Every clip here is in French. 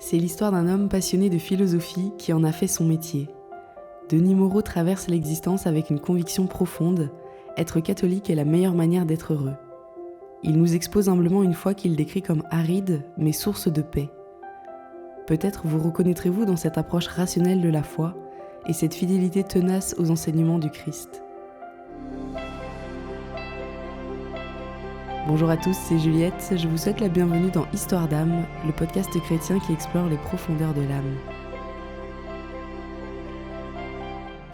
C'est l'histoire d'un homme passionné de philosophie qui en a fait son métier. Denis Moreau traverse l'existence avec une conviction profonde, être catholique est la meilleure manière d'être heureux. Il nous expose humblement une foi qu'il décrit comme aride, mais source de paix. Peut-être vous reconnaîtrez-vous dans cette approche rationnelle de la foi et cette fidélité tenace aux enseignements du Christ. Bonjour à tous, c'est Juliette, je vous souhaite la bienvenue dans Histoire d'âme, le podcast chrétien qui explore les profondeurs de l'âme.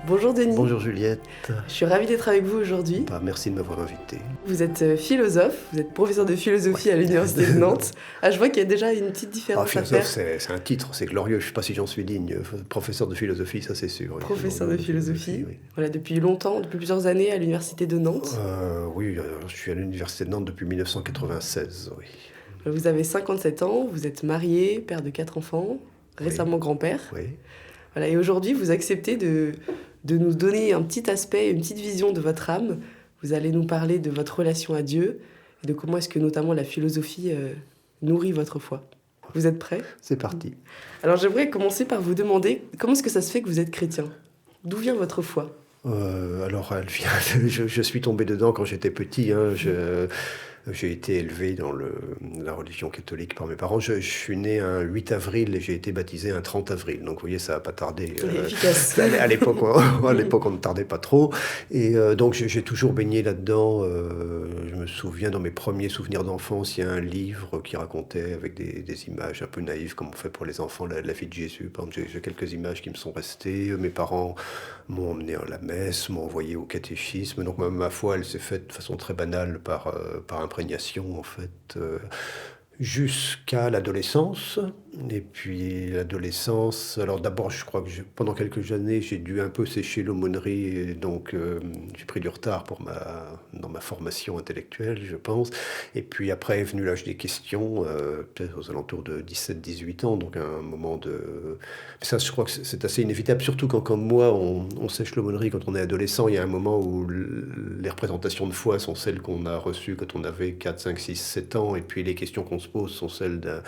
Bonjour Denis. Bonjour Juliette. Je suis ravie d'être avec vous aujourd'hui. Merci de m'avoir invité. Vous êtes philosophe, vous êtes professeur de philosophie à l'université de Nantes. Je vois qu'il y a déjà une petite différence à faire. C'est un titre, c'est glorieux, je ne sais pas si j'en suis digne. Professeur de philosophie, ça c'est sûr. Professeur de philosophie, oui. Voilà, depuis longtemps, depuis plusieurs années à l'université de Nantes. Oui, je suis à l'université de Nantes depuis 1996, oui. Vous avez 57 ans, vous êtes marié, père de 4 enfants, récemment grand-père. Oui. Voilà, et aujourd'hui, vous acceptez de nous donner un petit aspect, une petite vision de votre âme. Vous allez nous parler de votre relation à Dieu et de comment est-ce que notamment la philosophie nourrit votre foi. Vous êtes prêts ? C'est parti. Alors j'aimerais commencer par vous demander comment est-ce que ça se fait que vous êtes chrétien ? D'où vient votre foi ? Alors, elle vient. Je suis tombé dedans quand j'étais petit. J'ai été élevé dans la religion catholique par mes parents. Je suis né un 8 avril et j'ai été baptisé un 30 avril. Donc, vous voyez, ça n'a pas tardé. Efficace. À l'époque, on ne tardait pas trop. Et donc, j'ai toujours baigné là-dedans. Je me souviens, dans mes premiers souvenirs d'enfance, il y a un livre qui racontait avec des images un peu naïves, comme on fait pour les enfants, la vie de Jésus. Par exemple, j'ai quelques images qui me sont restées. Mes parents m'ont emmené à la messe, m'ont envoyé au catéchisme. Donc, ma foi, elle s'est faite de façon très banale par imprégnation, en fait, jusqu'à l'adolescence. Et puis l'adolescence, alors d'abord je crois que pendant quelques années j'ai dû un peu sécher l'aumônerie, et donc j'ai pris du retard dans ma formation intellectuelle, je pense. Et puis après est venu l'âge des questions, peut-être aux alentours de 17-18 ans, donc un moment de... Ça, je crois que c'est assez inévitable, surtout quand comme moi on sèche l'aumônerie quand on est adolescent. Il y a un moment où les représentations de foi sont celles qu'on a reçues quand on avait 4, 5, 6, 7 ans, et puis les questions qu'on se pose sont celles d'un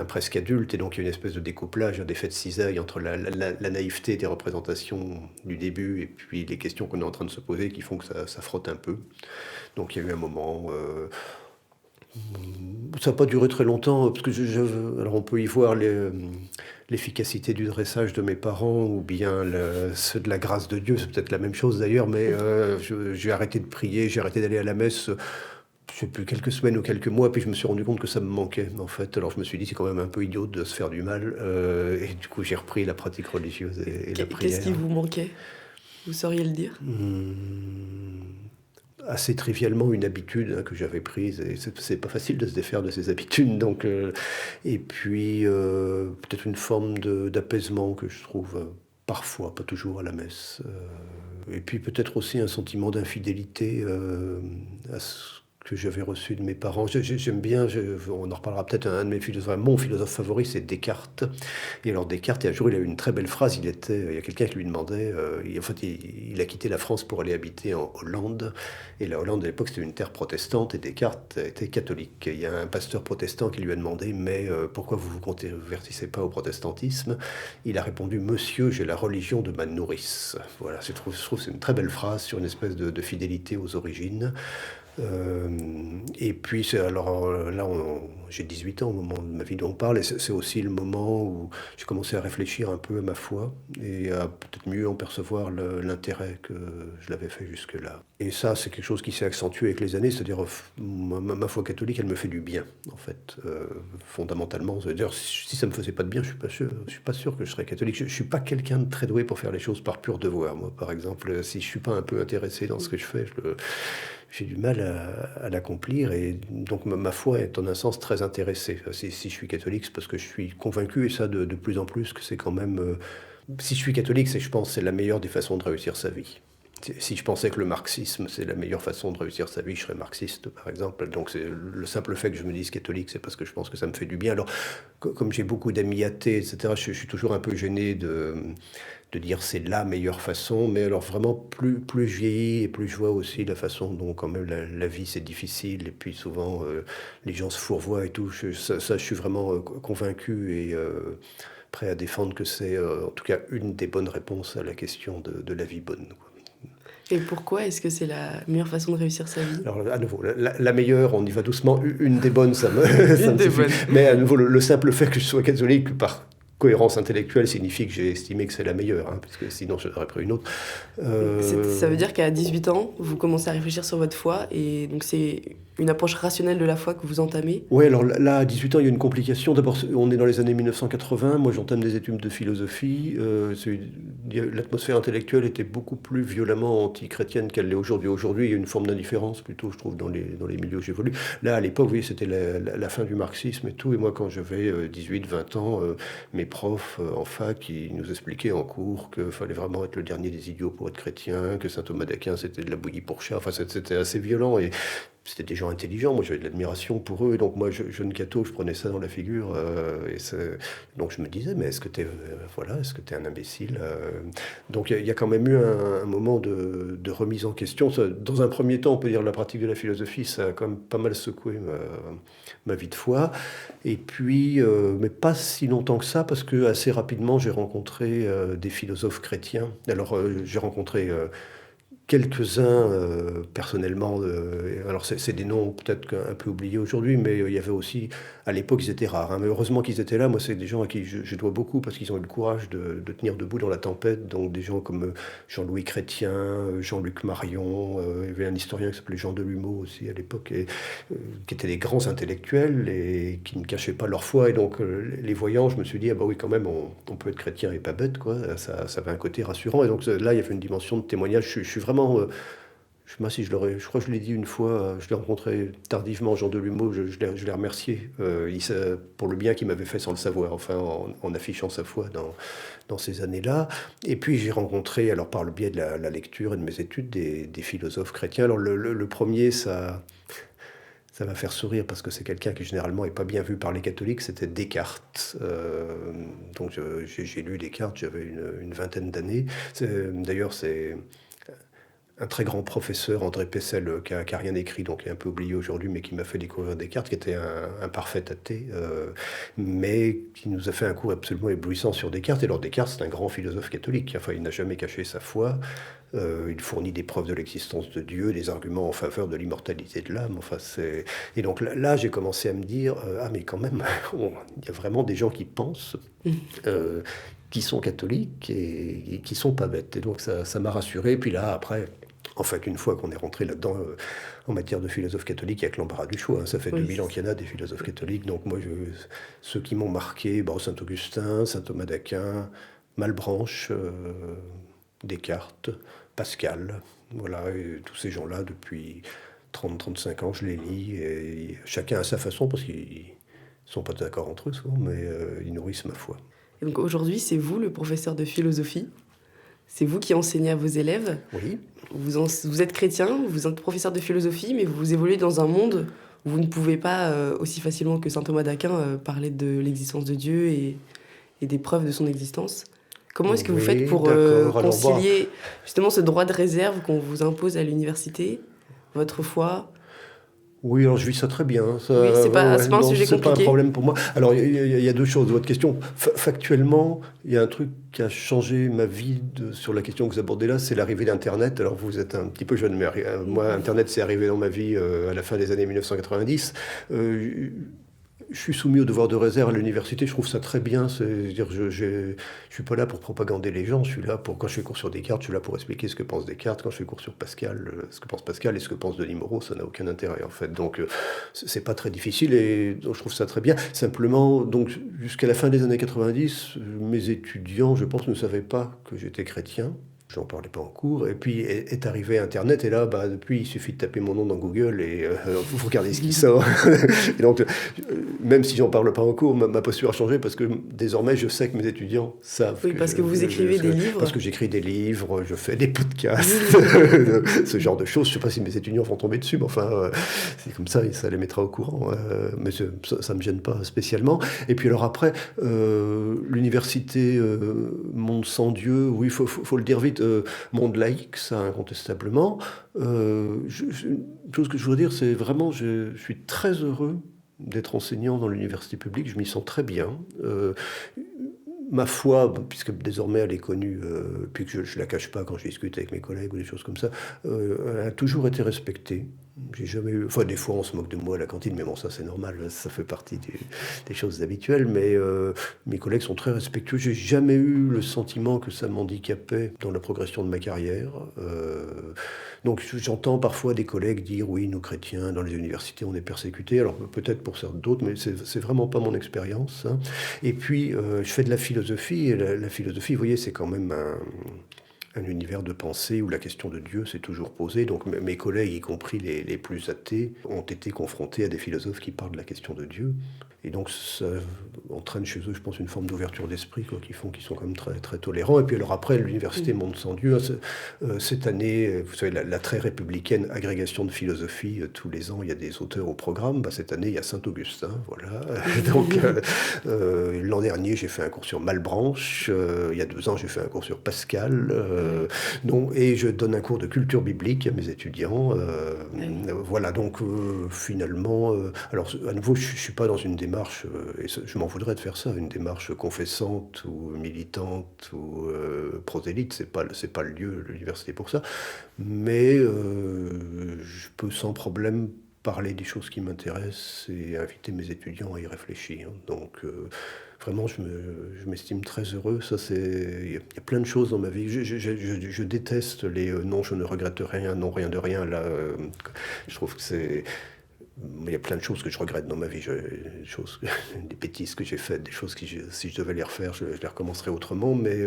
presque adulte, et donc il y a une espèce de découplage, d'effet de cisaille entre la naïveté des représentations du début et puis les questions qu'on est en train de se poser qui font que ça frotte un peu. Donc il y a eu un moment... ça n'a pas duré très longtemps, parce que alors on peut y voir l'efficacité du dressage de mes parents, ou bien ceux de la grâce de Dieu, c'est peut-être la même chose d'ailleurs, mais j'ai arrêté de prier, j'ai arrêté d'aller à la messe... je sais plus, quelques semaines ou quelques mois, puis je me suis rendu compte que ça me manquait, en fait. Alors je me suis dit, c'est quand même un peu idiot de se faire du mal, et du coup j'ai repris la pratique religieuse et la prière. Qu'est-ce qui vous manquait ? Vous sauriez le dire ? Assez trivialement, une habitude que j'avais prise, et c'est pas facile de se défaire de ces habitudes, donc, et puis peut-être une forme d'apaisement que je trouve parfois, pas toujours, à la messe, et puis peut-être aussi un sentiment d'infidélité à ce que j'avais reçu de mes parents. J'aime bien, on en reparlera peut-être, un de mes philosophes, mon philosophe favori, c'est Descartes. Et alors Descartes, un jour, il a eu une très belle phrase. Il y a quelqu'un qui lui demandait, il a quitté la France pour aller habiter en Hollande. Et la Hollande, à l'époque, c'était une terre protestante, et Descartes était catholique. Il y a un pasteur protestant qui lui a demandé, mais pourquoi vous vous convertissez pas au protestantisme ? Il a répondu, monsieur, j'ai la religion de ma nourrice. Voilà, je trouve que c'est une très belle phrase sur une espèce de fidélité aux origines. Et puis, alors là, j'ai 18 ans au moment de ma vie dont on parle, et c'est aussi le moment où j'ai commencé à réfléchir un peu à ma foi et à peut-être mieux en percevoir l'intérêt que je l'avais fait jusque-là. Et ça, c'est quelque chose qui s'est accentué avec les années, c'est-à-dire ma foi catholique, elle me fait du bien, en fait, fondamentalement. C'est-à-dire, si ça me faisait pas de bien, je suis pas sûr que je serais catholique. Je suis pas quelqu'un de très doué pour faire les choses par pur devoir. Moi, par exemple, si je suis pas un peu intéressé dans ce que je fais, j'ai du mal à l'accomplir, et donc ma foi est en un sens très intéressée. Si je suis catholique, c'est parce que je suis convaincu, et ça de plus en plus, que c'est quand même... si je suis catholique, je pense que c'est la meilleure des façons de réussir sa vie. Si je pensais que le marxisme, c'est la meilleure façon de réussir sa vie, je serais marxiste, par exemple. Donc c'est le simple fait que je me dise catholique, c'est parce que je pense que ça me fait du bien. Alors, comme j'ai beaucoup d'amis athées, etc., je suis toujours un peu gêné de dire c'est la meilleure façon. Mais alors vraiment, plus je vieillis et plus je vois aussi la façon dont quand même la vie, c'est difficile. Et puis souvent, les gens se fourvoient et tout. Je suis vraiment convaincu et prêt à défendre que c'est en tout cas une des bonnes réponses à la question de la vie bonne, quoi. Et pourquoi est-ce que c'est la meilleure façon de réussir sa vie? Alors, à nouveau, la meilleure, on y va doucement. Une des bonnes, ça Une me des suffit. bonnes. Mais à nouveau, le simple fait que je sois catholique, par cohérence intellectuelle, signifie que j'ai estimé que c'est la meilleure, hein, parce que sinon, je n'aurais pris une autre. Ça veut dire qu'à 18 ans, vous commencez à réfléchir sur votre foi, et donc c'est une approche rationnelle de la foi que vous entamez. Oui, alors là, à 18 ans, il y a une complication. D'abord, on est dans les années 1980. Moi, j'entame des études de philosophie. L'atmosphère intellectuelle était beaucoup plus violemment anti-chrétienne qu'elle l'est aujourd'hui. Aujourd'hui, il y a une forme d'indifférence, plutôt, je trouve, dans les milieux où j'évolue. Là, à l'époque, vous voyez, c'était la fin du marxisme et tout. Et moi, quand j'avais 18, 20 ans, mes profs en fac, ils nous expliquaient en cours qu'il fallait vraiment être le dernier des idiots pour être chrétien, que saint Thomas d'Aquin, c'était de la bouillie pour chat. Enfin, c'était assez violent. Et c'était des gens intelligents, moi j'avais de l'admiration pour eux, et donc moi, jeune catho, je prenais ça dans la figure, donc je me disais, mais est-ce que t'es un imbécile Donc il y a quand même eu un moment de remise en question. Dans un premier temps, on peut dire la pratique de la philosophie, ça a quand même pas mal secoué ma vie de foi, et puis, mais pas si longtemps que ça, parce que assez rapidement, j'ai rencontré des philosophes chrétiens. Alors j'ai rencontré quelques-uns personnellement. Alors c'est des noms peut-être un peu oubliés aujourd'hui, mais il y avait aussi, à l'époque ils étaient rares, hein, mais heureusement qu'ils étaient là. Moi, c'est des gens à qui je dois beaucoup, parce qu'ils ont eu le courage de tenir debout dans la tempête. Donc des gens comme Jean-Louis Chrétien, Jean-Luc Marion, il y avait un historien qui s'appelait Jean Delumeau aussi à l'époque, qui étaient des grands intellectuels et qui ne cachaient pas leur foi. Et donc les voyants, je me suis dit, ah bah oui, quand même, on peut être chrétien et pas bête, quoi. Ça avait un côté rassurant. Et donc là, il y avait une dimension de témoignage. Je suis vraiment, je sais pas si je crois que je l'ai dit une fois, je l'ai rencontré tardivement, Jean Delumeau, je l'ai remercié pour le bien qu'il m'avait fait sans le savoir, enfin en affichant sa foi dans ces années-là. Et puis j'ai rencontré, alors par le biais de la lecture et de mes études, des philosophes chrétiens. Alors le premier, ça va faire sourire parce que c'est quelqu'un qui généralement n'est pas bien vu par les catholiques, c'était Descartes. Donc j'ai lu Descartes, j'avais une vingtaine d'années. D'ailleurs, c'est un très grand professeur, André Pessel, qui a rien écrit, donc qui est un peu oublié aujourd'hui, mais qui m'a fait découvrir Descartes, qui était un parfait athée, mais qui nous a fait un cours absolument éblouissant sur Descartes. Et alors Descartes, c'est un grand philosophe catholique. Enfin, il n'a jamais caché sa foi. Il fournit des preuves de l'existence de Dieu, des arguments en faveur de l'immortalité de l'âme. Enfin, et donc là, j'ai commencé à me dire, ah mais quand même, il y a vraiment des gens qui pensent, qui sont catholiques et qui sont pas bêtes. Et donc ça m'a rassuré. Puis là, après, enfin qu'une fois qu'on est rentré là-dedans, en matière de philosophe catholique, il n'y a que l'embarras du choix, hein. Ça fait 2000 ans qu'il y en a des philosophes catholiques. Donc moi, ceux qui m'ont marqué, Saint-Augustin, saint Thomas d'Aquin, Malebranche, Descartes, Pascal, voilà, et tous ces gens-là, depuis 30-35 ans, je les lis, et chacun à sa façon, parce qu'ils ne sont pas d'accord entre eux souvent, mais ils nourrissent ma foi. Et donc aujourd'hui, c'est vous le professeur de philosophie, c'est vous qui enseignez à vos élèves. Oui. Vous êtes chrétien, vous êtes professeur de philosophie, mais vous évoluez dans un monde où vous ne pouvez pas, aussi facilement que saint Thomas d'Aquin, parler de l'existence de Dieu et des preuves de son existence. Comment est-ce que vous faites pour concilier justement ce droit de réserve qu'on vous impose à l'université, votre foi? Oui, alors je vis ça très bien. Ça, oui, c'est pas un sujet compliqué. C'est pas un problème pour moi. Alors, il y a deux choses. Votre question, factuellement, il y a un truc qui a changé ma vie sur la question que vous abordez là, c'est l'arrivée d'Internet. Alors, vous êtes un petit peu jeune, mais moi, Internet, c'est arrivé dans ma vie à la fin des années 1990. Je suis soumis au devoir de réserve à l'université, je trouve ça très bien. C'est-à-dire, je suis pas là pour propagander les gens, je suis là pour, quand je fais cours sur Descartes, je suis là pour expliquer ce que pense Descartes. Quand je fais cours sur Pascal, ce que pense Pascal et ce que pense Denis Moreau, ça n'a aucun intérêt en fait. Donc c'est pas très difficile et donc, je trouve ça très bien. Simplement, donc jusqu'à la fin des années 90, mes étudiants, je pense, ne savaient pas que j'étais chrétien. je n'en parlais pas en cours. Et puis est arrivé Internet, et là, depuis, il suffit de taper mon nom dans Google et vous regardez ce qui sort. Et donc, même si j'en parle pas en cours, ma posture a changé parce que désormais, je sais que mes étudiants savent. Oui, parce que vous écrivez des livres. Parce que j'écris des livres, je fais des podcasts, ce genre de choses. Je ne sais pas si mes étudiants vont tomber dessus, mais enfin, c'est comme ça, ça les mettra au courant. Mais ça ne me gêne pas spécialement. Et puis alors après, l'université Monde sans Dieu, oui, faut le dire vite, monde laïque, ça incontestablement. Une chose que je voudrais dire, c'est vraiment, je suis très heureux d'être enseignant dans l'université publique, je m'y sens très bien. Ma foi, puisque désormais elle est connue, puis que je ne la cache pas quand je discute avec mes collègues ou des choses comme ça, elle a toujours été respectée. J'ai jamais eu... Enfin, des fois, on se moque de moi à la cantine, mais bon, ça, c'est normal, ça fait partie des choses habituelles. Mais mes collègues sont très respectueux. J'ai jamais eu le sentiment que ça m'handicapait dans la progression de ma carrière. Donc, j'entends parfois des collègues dire, oui, nous, chrétiens, dans les universités, on est persécutés. Alors, peut-être pour certains d'autres, mais c'est vraiment pas mon expérience. Hein. Et puis, je fais de la philosophie, et la philosophie, vous voyez, c'est quand même un univers de pensée où la question de Dieu s'est toujours posée. Donc mes collègues, y compris les plus athées, ont été confrontés à des philosophes qui parlent de la question de Dieu. Et donc ça entraîne chez eux, je pense, une forme d'ouverture d'esprit qui font qu'ils sont quand même très, très tolérants. Et puis alors après, l'université Monde sans Dieu, cette année, vous savez, la très républicaine agrégation de philosophie, tous les ans, il y a des auteurs au programme. Cette année, il y a Saint-Augustin, voilà. Donc l'an dernier, j'ai fait un cours sur Malebranche. Il y a 2 ans, j'ai fait un cours sur Pascal. Et je donne un cours de culture biblique à mes étudiants. Voilà, donc finalement... alors, à nouveau, je ne suis pas dans une démarche, et je m'en voudrais de faire ça, une démarche confessante ou militante ou prosélyte. C'est pas le lieu, l'université pour ça. Mais je peux sans problème parler des choses qui m'intéressent et inviter mes étudiants à y réfléchir. Donc... vraiment, je m'estime très heureux. Il y a plein de choses dans ma vie. Je déteste les non, je ne regrette rien, non, rien de rien. Là, je trouve que c'est... Il y a plein de choses que je regrette dans ma vie. Des bêtises que j'ai faites, des choses qui, si je devais les refaire, je les recommencerais autrement. Mais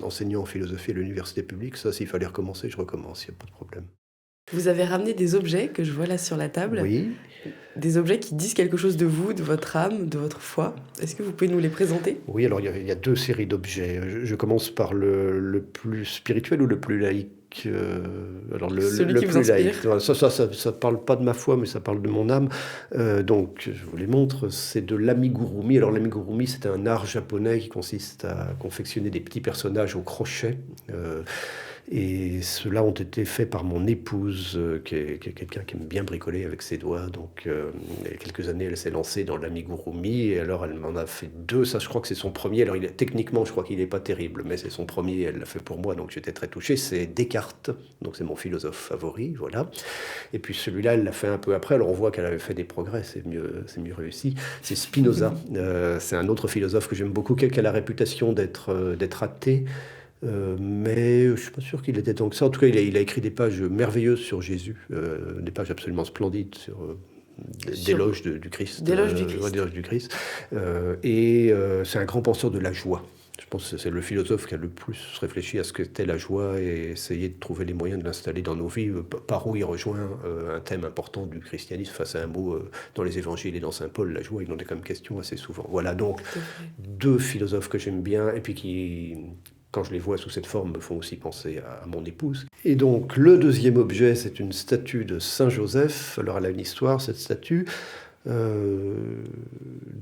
enseignant en philosophie à l'université publique, ça, s'il fallait recommencer, je recommence. Il n'y a pas de problème. Vous avez ramené des objets que je vois là sur la table. Oui. Des objets qui disent quelque chose de vous, de votre âme, de votre foi. Est-ce que vous pouvez nous les présenter ? Oui, alors il y a 2 séries d'objets. Je commence par le plus spirituel ou le plus laïque. Alors Celui le qui vous plus laïque. inspire. Ça parle pas de ma foi, mais ça parle de mon âme. Donc je vous les montre. C'est de l'amigurumi. Alors l'amigurumi, c'est un art japonais qui consiste à confectionner des petits personnages au crochet. Et ceux-là ont été faits par mon épouse, qui est quelqu'un qui aime bien bricoler avec ses doigts. Donc, il y a quelques années, elle s'est lancée dans l'amigurumi. Et alors, elle m'en a fait 2. Ça, je crois que c'est son premier. Alors, techniquement, je crois qu'il n'est pas terrible, mais c'est son premier. Elle l'a fait pour moi, donc j'étais très touché. C'est Descartes. Donc, c'est mon philosophe favori. Voilà. Et puis, celui-là, elle l'a fait un peu après. Alors, on voit qu'elle avait fait des progrès. C'est mieux réussi. C'est Spinoza. C'est un autre philosophe que j'aime beaucoup, qui a la réputation d'être athée. Mais je ne suis pas sûr qu'il était tant que ça. En tout cas, il a écrit des pages merveilleuses sur Jésus, des pages absolument splendides sur d'éloges du Christ. D'éloges du Christ. D'éloges du Christ. C'est un grand penseur de la joie. Je pense que c'est le philosophe qui a le plus réfléchi à ce qu'était la joie et essayé de trouver les moyens de l'installer dans nos vies, par où il rejoint un thème important du christianisme. Face à un mot dans les évangiles et dans Saint Paul, la joie, il en est comme question assez souvent. Voilà, donc 2 philosophes que j'aime bien et puis qui... quand je les vois sous cette forme, me font aussi penser à mon épouse. Et donc, le deuxième objet, c'est une statue de Saint-Joseph. Alors, elle a une histoire, cette statue.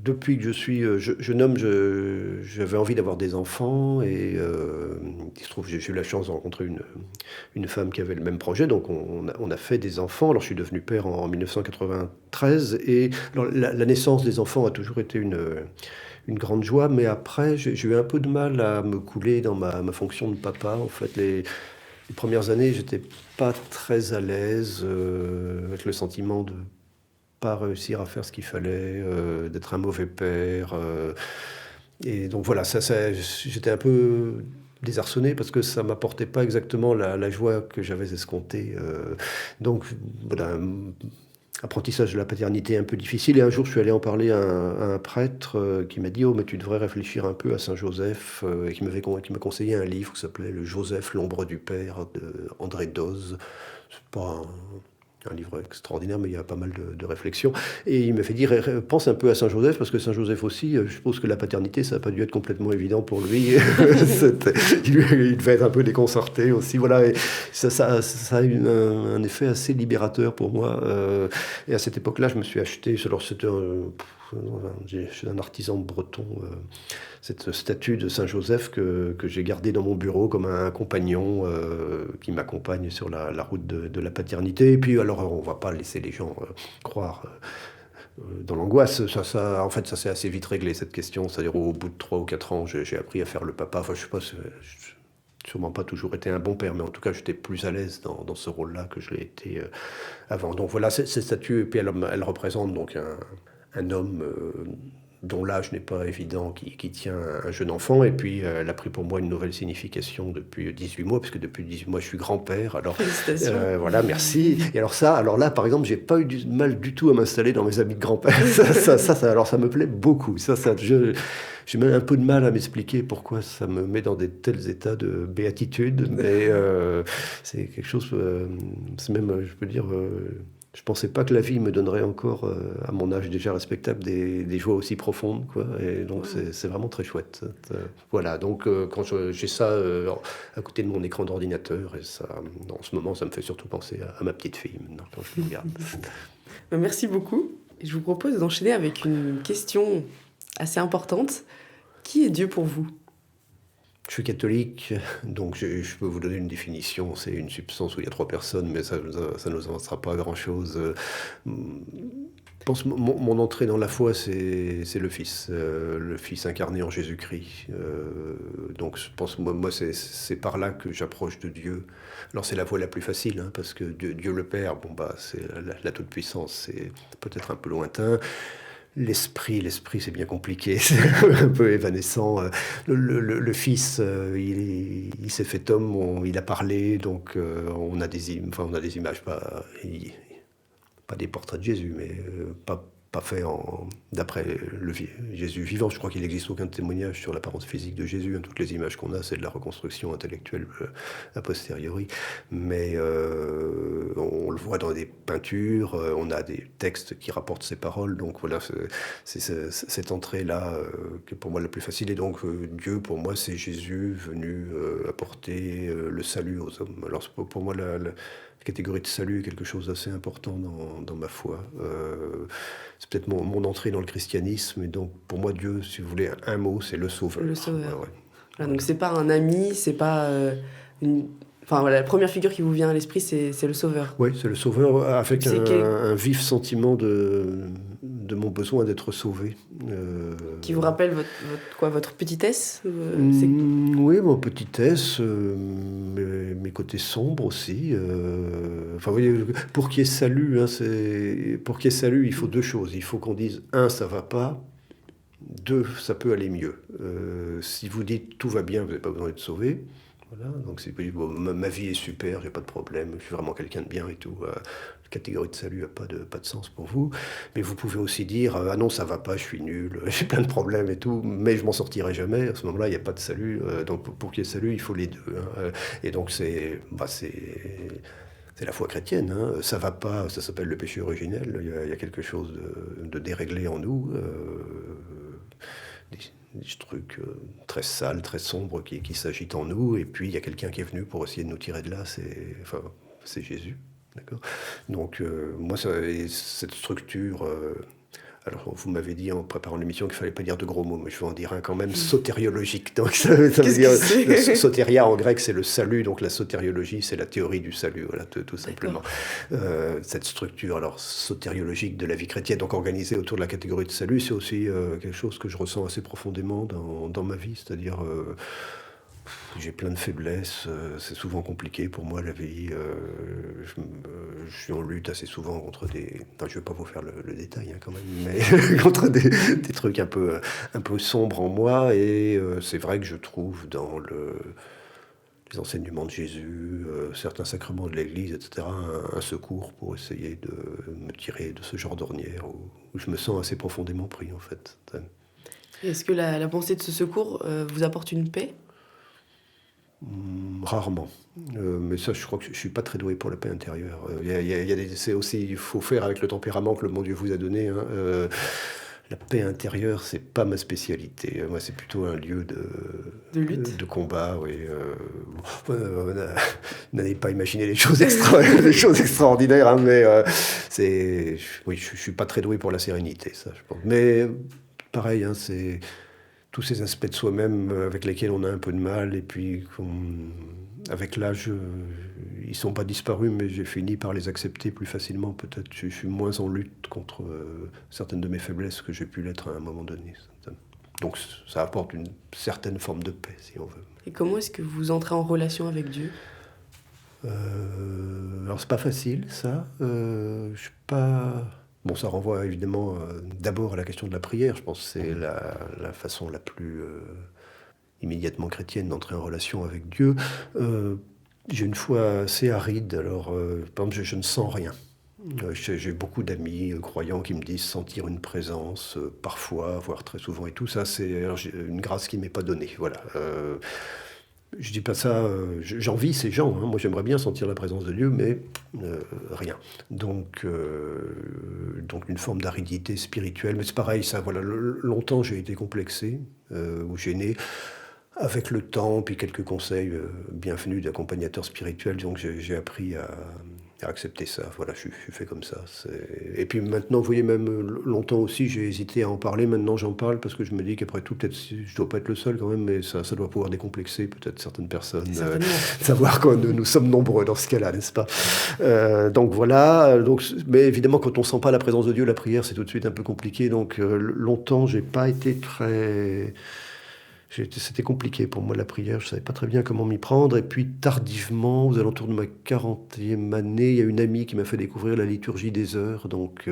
Depuis que je suis jeune homme, j'avais envie d'avoir des enfants. Et il se trouve que j'ai eu la chance de rencontrer une femme qui avait le même projet. Donc, on a fait des enfants. Alors, je suis devenu père en 1993. Et alors, la naissance des enfants a toujours été une grande joie, mais après, j'ai eu un peu de mal à me couler dans ma fonction de papa. En fait, les premières années, j'étais pas très à l'aise avec le sentiment de pas réussir à faire ce qu'il fallait, d'être un mauvais père. Et donc voilà, j'étais un peu désarçonné parce que ça m'apportait pas exactement la joie que j'avais escomptée. Donc voilà, apprentissage de la paternité un peu difficile. Et un jour, je suis allé en parler à un prêtre qui m'a dit « Oh, mais tu devrais réfléchir un peu à Saint Joseph », et qui m'a conseillé un livre qui s'appelait « Le Joseph, l'ombre du Père » de André Doz. C'est pas un livre extraordinaire, mais il y a pas mal de réflexions. Et il m'a fait dire, pense un peu à Saint-Joseph, parce que Saint-Joseph aussi, je suppose que la paternité, ça n'a pas dû être complètement évident pour lui. Il devait être un peu déconcerté aussi. Voilà, et ça a eu un effet assez libérateur pour moi. Et à cette époque-là, je me suis acheté, alors c'était chez un artisan breton, cette statue de Saint-Joseph que j'ai gardée dans mon bureau comme un compagnon qui m'accompagne sur la route de la paternité. Et puis alors, on ne va pas laisser les gens croire dans l'angoisse. En fait, ça s'est assez vite réglé, cette question. C'est-à-dire, au bout de 3 ou 4 ans, j'ai appris à faire le papa. Enfin, je sais pas, sûrement pas toujours été un bon père, mais en tout cas, j'étais plus à l'aise dans ce rôle-là que je l'ai été avant. Donc voilà, cette statue, et puis elle représente donc un homme dont l'âge n'est pas évident, qui tient un jeune enfant. Et puis, elle a pris pour moi une nouvelle signification depuis 18 mois, puisque depuis 18 mois, je suis grand-père. Alors, félicitations. Voilà, merci. Et alors là, par exemple, j'ai pas eu du mal du tout à m'installer dans mes habits de grand-père. Alors ça me plaît beaucoup. J'ai même un peu de mal à m'expliquer pourquoi ça me met dans des tels états de béatitude, mais c'est quelque chose, c'est même, je peux dire... Je ne pensais pas que la vie me donnerait encore, à mon âge déjà respectable, des joies aussi profondes, quoi. Et donc, c'est vraiment très chouette. Voilà, donc quand j'ai ça à côté de mon écran d'ordinateur, et ça, en ce moment, ça me fait surtout penser à ma petite fille, maintenant, quand je le regarde. Merci beaucoup. Je vous propose d'enchaîner avec une question assez importante. Qui est Dieu pour vous ? Je suis catholique, donc je peux vous donner une définition. C'est une substance où il y a 3 personnes, mais ça ne nous avancera pas à grand-chose. Je pense mon entrée dans la foi, c'est le Fils incarné en Jésus-Christ. Donc je pense, moi c'est par là que j'approche de Dieu. Alors c'est la voie la plus facile, hein, parce que Dieu le Père, c'est la toute-puissance, c'est peut-être un peu lointain. L'esprit, c'est bien compliqué, c'est un peu évanescent. Le Fils, il s'est fait homme, il a parlé, donc on a des images, pas des portraits de Jésus, mais pas fait d'après Jésus vivant. Je crois qu'il n'existe aucun témoignage sur l'apparence physique de Jésus. Toutes les images qu'on a, c'est de la reconstruction intellectuelle a posteriori. Mais on le voit dans des peintures, on a des textes qui rapportent ses paroles. Donc voilà, c'est cette entrée-là qui est pour moi la plus facile. Et donc Dieu, pour moi, c'est Jésus venu apporter le salut aux hommes. Alors pour moi, la catégorie de salut est quelque chose d'assez important dans ma foi. C'est peut-être mon entrée dans le christianisme. Et donc, pour moi, Dieu, si vous voulez, un mot, c'est le Sauveur. Le Sauveur. Ouais. Voilà, donc, c'est pas un ami, c'est pas Enfin, voilà, la première figure qui vous vient à l'esprit, c'est le Sauveur. Oui, c'est le Sauveur, avec un vif sentiment de mon besoin d'être sauvé. Qui vous rappelle votre petitesse Oui, mon petitesse, mes côtés sombres aussi. Enfin, vous voyez, pour qu'il y ait salut, il faut 2 choses. Il faut qu'on dise, 1, ça va pas. 2, ça peut aller mieux. Si vous dites tout va bien, vous n'avez pas besoin d'être sauvé. Voilà, donc c'est ma vie est super, j'ai pas de problème, je suis vraiment quelqu'un de bien et tout. La catégorie de salut n'a pas de sens pour vous. Mais vous pouvez aussi dire ah non, ça va pas, je suis nul, j'ai plein de problèmes et tout, mais je m'en sortirai jamais. À ce moment-là, il n'y a pas de salut. Donc pour qu'il y ait salut, il faut les 2. Hein. Et donc c'est la foi chrétienne. Hein. Ça va pas, ça s'appelle le péché originel. Il y a quelque chose de déréglé en nous. Des trucs très sales, très sombres qui s'agitent en nous, et puis il y a quelqu'un qui est venu pour essayer de nous tirer de là, c'est Jésus. D'accord ? Donc moi, cette structure... alors vous m'avez dit en préparant l'émission qu'il ne fallait pas dire de gros mots, mais je vais en dire un quand même, sotériologique. Donc ça veut dire, sotéria en grec, c'est le salut, donc la sotériologie, c'est la théorie du salut, voilà, tout simplement. Cette structure alors sotériologique de la vie chrétienne, donc organisée autour de la catégorie de salut, c'est aussi quelque chose que je ressens assez profondément dans ma vie, c'est-à-dire... j'ai plein de faiblesses, c'est souvent compliqué pour moi la vie. Je suis en lutte assez souvent contre des... Enfin, je ne vais pas vous faire le détail hein, quand même, mais contre des trucs un peu sombres en moi. Et c'est vrai que je trouve dans les enseignements de Jésus, certains sacrements de l'Église, etc., un secours pour essayer de me tirer de ce genre d'ornière où je me sens assez profondément pris, en fait. Est-ce que la pensée de ce secours vous apporte une paix? Rarement. Mais ça, je crois que je suis pas très doué pour la paix intérieure. Il y a c'est aussi, il faut faire avec le tempérament que le bon Dieu vous a donné, hein. La paix intérieure, c'est pas ma spécialité. Moi, c'est plutôt un lieu De lutte? de combat, oui. N'allez pas imaginer les choses, les choses extraordinaires, hein, mais oui, je suis pas très doué pour la sérénité, ça, je pense. Mais pareil, hein, c'est tous ces aspects de soi-même avec lesquels on a un peu de mal, et puis avec l'âge, ils sont pas disparus, mais j'ai fini par les accepter plus facilement. Peut-être je suis moins en lutte contre certaines de mes faiblesses que j'ai pu l'être à un moment donné. Donc ça apporte une certaine forme de paix, si on veut. Et comment est-ce que vous entrez en relation avec Dieu? Alors c'est pas facile, ça. Je suis pas... Bon, ça renvoie évidemment d'abord à la question de la prière. Je pense que c'est la façon la plus immédiatement chrétienne d'entrer en relation avec Dieu. J'ai une foi assez aride, alors par exemple, je ne sens rien. J'ai beaucoup d'amis croyants qui me disent sentir une présence, parfois, voire très souvent et tout. Ça, c'est une grâce qui ne m'est pas donnée. Voilà. Je dis pas ça, j'envie ces gens, hein. Moi, j'aimerais bien sentir la présence de Dieu, mais rien. Donc une forme d'aridité spirituelle. Mais c'est pareil, ça, voilà. Longtemps, j'ai été complexé ou gêné. Avec le temps, puis quelques conseils bienvenus d'accompagnateurs spirituels, donc j'ai appris à accepter ça. Voilà, je suis fait comme ça. Et puis maintenant, vous voyez, même longtemps aussi, j'ai hésité à en parler. Maintenant, j'en parle parce que je me dis qu'après tout, peut-être, je dois pas être le seul quand même, mais ça doit pouvoir décomplexer peut-être certaines personnes. Savoir que nous sommes nombreux dans ce cas-là, n'est-ce pas? Donc voilà. Mais évidemment, quand on sent pas la présence de Dieu, la prière, c'est tout de suite un peu compliqué. Donc longtemps, j'ai pas été très... C'était compliqué pour moi la prière, je ne savais pas très bien comment m'y prendre. Et puis tardivement, aux alentours de ma 40e année, il y a une amie qui m'a fait découvrir la liturgie des heures. Donc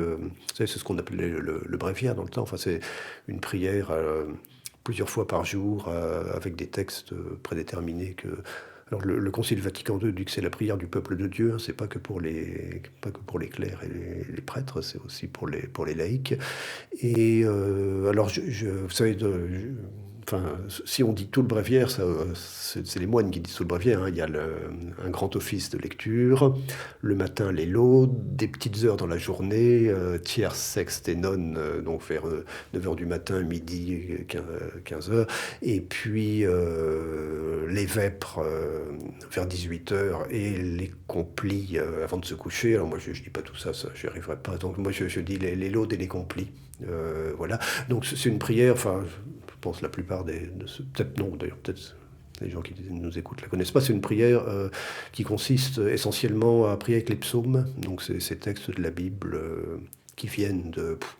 c'est ce qu'on appelait le bréviaire dans le temps. Enfin, c'est une prière plusieurs fois par jour avec des textes prédéterminés Alors le Concile Vatican II dit que c'est la prière du peuple de Dieu, hein. C'est pas que pour les clercs et les prêtres, c'est aussi pour les laïcs. Et alors vous savez, enfin, si on dit tout le bréviaire, c'est les moines qui disent tout le bréviaire, hein. Il y a un grand office de lecture, le matin les laudes, des petites heures dans la journée, tiers, sexte et none, donc vers 9h du matin, midi, 15h, et puis les vêpres vers 18h et les complis avant de se coucher. Alors moi je dis pas tout ça, j'y arriverai pas, donc moi je dis les laudes et les complis. Voilà, donc c'est une prière, enfin je pense la plupart peut-être non d'ailleurs, peut-être les gens qui nous écoutent la connaissent pas. C'est une prière qui consiste essentiellement à prier avec les psaumes, donc c'est ces textes de la Bible qui viennent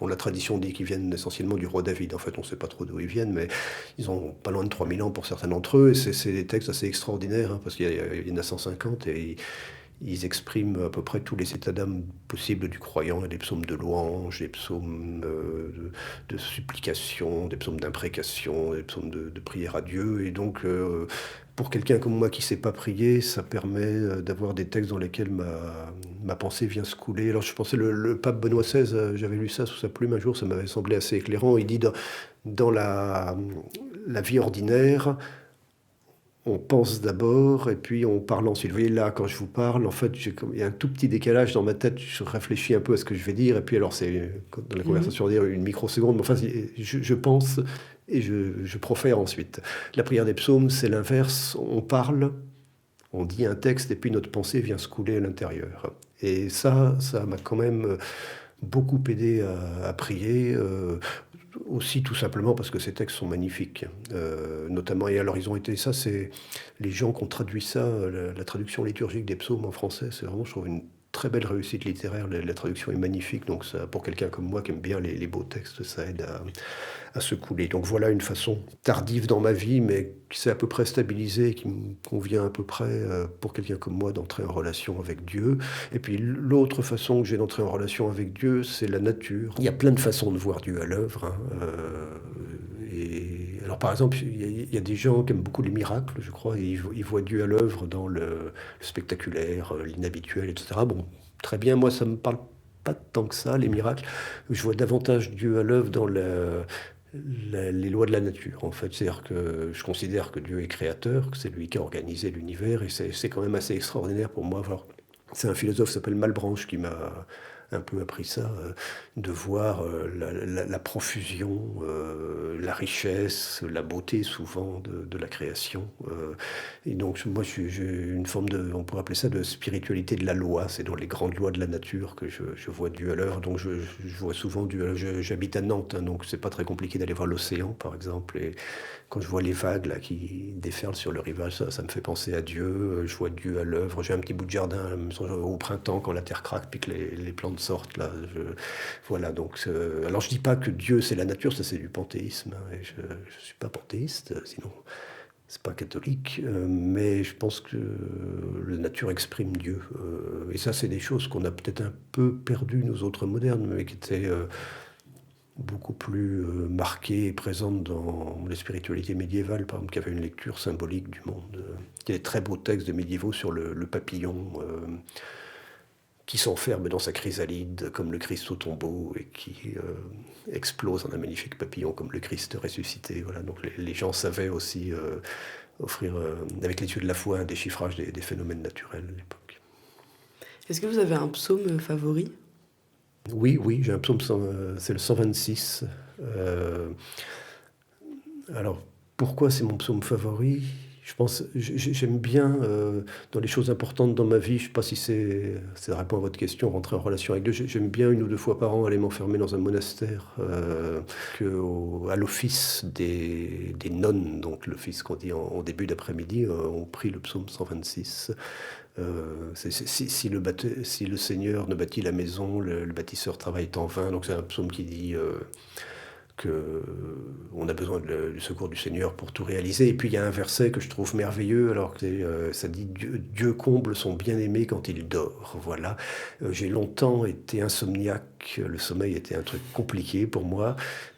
la tradition dit qu'ils viennent essentiellement du roi David. En fait, on ne sait pas trop d'où ils viennent, mais ils ont pas loin de 3000 ans pour certains d'entre eux, et c'est des textes assez extraordinaires, hein, parce qu'il y en a 150, et ils expriment à peu près tous les états d'âme possibles du croyant. Il y a des psaumes de louange, des psaumes de supplication, des psaumes d'imprécation, des psaumes de prière à Dieu. Et donc, pour quelqu'un comme moi qui ne sait pas prier, ça permet d'avoir des textes dans lesquels ma pensée vient se couler. Alors je pensais, le pape Benoît XVI, j'avais lu ça sous sa plume un jour, ça m'avait semblé assez éclairant. Il dit dans la vie ordinaire, on pense d'abord et puis on parle ensuite. Vous voyez là, quand je vous parle, en fait, il y a un tout petit décalage dans ma tête. Je réfléchis un peu à ce que je vais dire, et puis alors c'est dans la conversation, on va dire une microseconde. Mais enfin, je pense et je profère ensuite. La prière des psaumes, c'est l'inverse. On parle, on dit un texte, et puis notre pensée vient se couler à l'intérieur. Et ça m'a quand même beaucoup aidé à prier. Aussi tout simplement parce que ces textes sont magnifiques, notamment, et alors ils ont été, ça c'est les gens qui ont traduit ça, la traduction liturgique des psaumes en français, c'est vraiment, je trouve, une très belle réussite littéraire. La traduction est magnifique, donc ça, pour quelqu'un comme moi qui aime bien les beaux textes, ça aide à se couler. Donc voilà une façon tardive dans ma vie, mais qui s'est à peu près stabilisée, qui me convient à peu près pour quelqu'un comme moi d'entrer en relation avec Dieu. Et puis l'autre façon que j'ai d'entrer en relation avec Dieu, c'est la nature. Il y a plein de façons de voir Dieu à l'œuvre, hein, et Alors par exemple, il y a des gens qui aiment beaucoup les miracles, je crois, et ils voient Dieu à l'œuvre dans le spectaculaire, l'inhabituel, etc. Bon, très bien, moi ça me parle pas tant que ça, les miracles. Je vois davantage Dieu à l'œuvre dans les lois de la nature, en fait. C'est-à-dire que je considère que Dieu est créateur, que c'est lui qui a organisé l'univers, et c'est quand même assez extraordinaire pour moi. Alors, c'est un philosophe qui s'appelle Malebranche qui m'a un peu appris ça, de voir la profusion, la richesse, la beauté souvent de la création. Et donc moi j'ai une forme on pourrait appeler ça de spiritualité de la loi, c'est dans les grandes lois de la nature que je vois Dieu à l'œuvre. Donc je vois souvent Dieu à l'œuvre. J'habite à Nantes, hein, donc c'est pas très compliqué d'aller voir l'océan par exemple. Et quand je vois les vagues là, qui déferlent sur le rivage, ça me fait penser à Dieu. Je vois Dieu à l'œuvre. J'ai un petit bout de jardin au printemps quand la terre craque puis que les plantes sortent là. Voilà, donc alors je dis pas que Dieu c'est la nature, ça c'est du panthéisme, hein, et je suis pas panthéiste, sinon c'est pas catholique, mais je pense que la nature exprime Dieu, et ça c'est des choses qu'on a peut-être un peu perdues nous autres modernes, mais qui étaient beaucoup plus marquées et présentes dans les spiritualités médiévales, par exemple, qui avait une lecture symbolique du monde. Il y a des très beaux textes de médiévaux sur le papillon, qui s'enferme dans sa chrysalide comme le Christ au tombeau et qui explose en un magnifique papillon comme le Christ ressuscité. Voilà. Donc les gens savaient aussi offrir, avec les yeux de la foi, un déchiffrage des phénomènes naturels à l'époque. Est-ce que vous avez un psaume favori ? Oui, j'ai un psaume, c'est le 126. Alors, pourquoi c'est mon psaume favori ? Je pense, j'aime bien, dans les choses importantes dans ma vie, je ne sais pas si ça répond à votre question, rentrer en relation avec Dieu, j'aime bien 1 ou 2 fois par an aller m'enfermer dans un monastère, à l'office des nonnes, donc l'office qu'on dit en début d'après-midi, on prie le psaume 126. Si le Seigneur ne bâtit la maison, le bâtisseur travaille en vain. Donc c'est un psaume qui dit qu'on a besoin du secours du Seigneur pour tout réaliser. Et puis il y a un verset que je trouve merveilleux, alors que ça dit Dieu comble son bien-aimé quand il dort. Voilà. J'ai longtemps été insomniaque, le sommeil était un truc compliqué pour moi,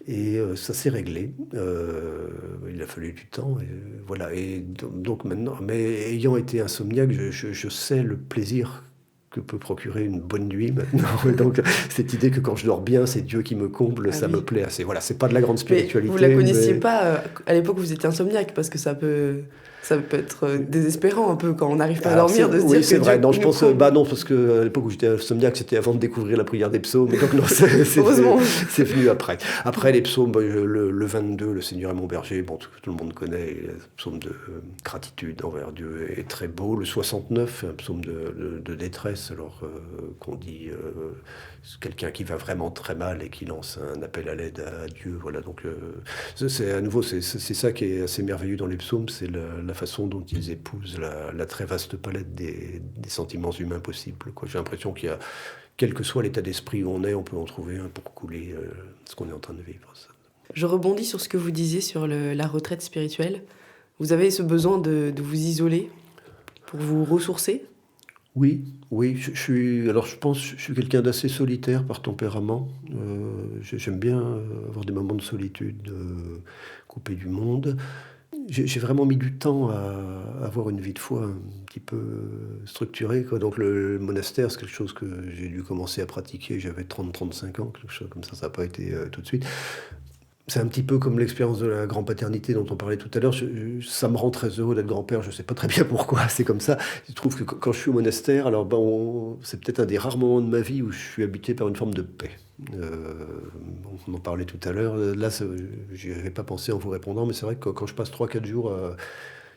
et ça s'est réglé. Il a fallu du temps, et voilà. Et donc maintenant, mais ayant été insomniaque, je sais le plaisir que peut procurer une bonne nuit maintenant. Donc cette idée que quand je dors bien, c'est Dieu qui me comble, ça me plaît assez. Voilà, c'est pas de la grande spiritualité. Mais vous la connaissiez pas à l'époque où vous étiez insomniaque, parce que ça peut être désespérant un peu quand on n'arrive pas à dormir, de se dire que c'est vrai. Dieu Non, je pense, comble. non, parce que à l'époque où j'étais insomniaque, c'était avant de découvrir la prière des psaumes. Donc non, c'est venu après. Après les psaumes, le 22, le Seigneur est mon berger, bon, tout le monde connaît, le psaume de gratitude envers Dieu est très beau. Le 69, un psaume de détresse, alors qu'on dit quelqu'un qui va vraiment très mal et qui lance un appel à l'aide à Dieu. Voilà, donc à nouveau, c'est ça qui est assez merveilleux dans les psaumes, c'est la façon dont ils épousent la très vaste palette des sentiments humains possibles, quoi. J'ai l'impression qu'il y a, quel que soit l'état d'esprit où on est, on peut en trouver un pour couler ce qu'on est en train de vivre. Ça. Je rebondis sur ce que vous disiez sur la retraite spirituelle. Vous avez ce besoin de vous isoler pour vous ressourcer ? Oui, je pense que je suis quelqu'un d'assez solitaire par tempérament. J'aime bien avoir des moments de solitude, coupé du monde. J'ai vraiment mis du temps à avoir une vie de foi un petit peu structurée, quoi. Donc le monastère, c'est quelque chose que j'ai dû commencer à pratiquer, j'avais 30-35 ans, quelque chose comme ça n'a pas été tout de suite. C'est un petit peu comme l'expérience de la grand-paternité dont on parlait tout à l'heure. Ça me rend très heureux d'être grand-père, je ne sais pas très bien pourquoi, c'est comme ça. Je trouve que quand je suis au monastère, alors c'est peut-être un des rares moments de ma vie où je suis habité par une forme de paix. On en parlait tout à l'heure, là je n'y avais pas pensé en vous répondant, mais c'est vrai que quand je passe 3-4 jours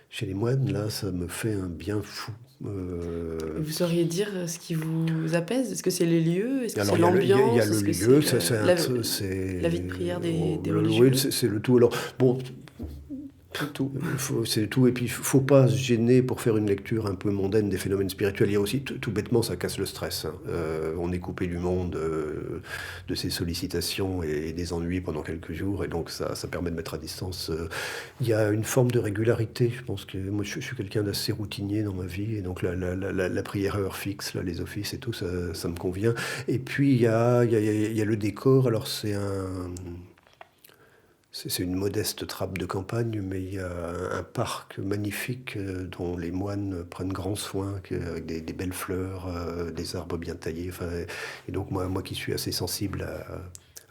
chez les moines, là ça me fait un bien fou. Vous sauriez dire ce qui vous apaise ? Est-ce que c'est les lieux ? Est-ce que c'est Il l'ambiance ? y a le lieu, c'est la vie de prière des Oui, religieux ? c'est le tout. Alors, bon, c'est le tout. Et puis, il ne faut pas se gêner pour faire une lecture un peu mondaine des phénomènes spirituels. Il y a aussi, tout bêtement, ça casse le stress. Hein. On est coupé du monde, de ses sollicitations et des ennuis pendant quelques jours. Et donc, ça permet de mettre à distance. Il y a une forme de régularité. Je pense que moi, je suis quelqu'un d'assez routinier dans ma vie. Et donc, la prière à heure fixe, là, les offices et tout, ça me convient. Et puis, il y a le décor. Alors, c'est une modeste trappe de campagne, mais il y a un parc magnifique dont les moines prennent grand soin, avec des belles fleurs, des arbres bien taillés. Enfin, et donc moi qui suis assez sensible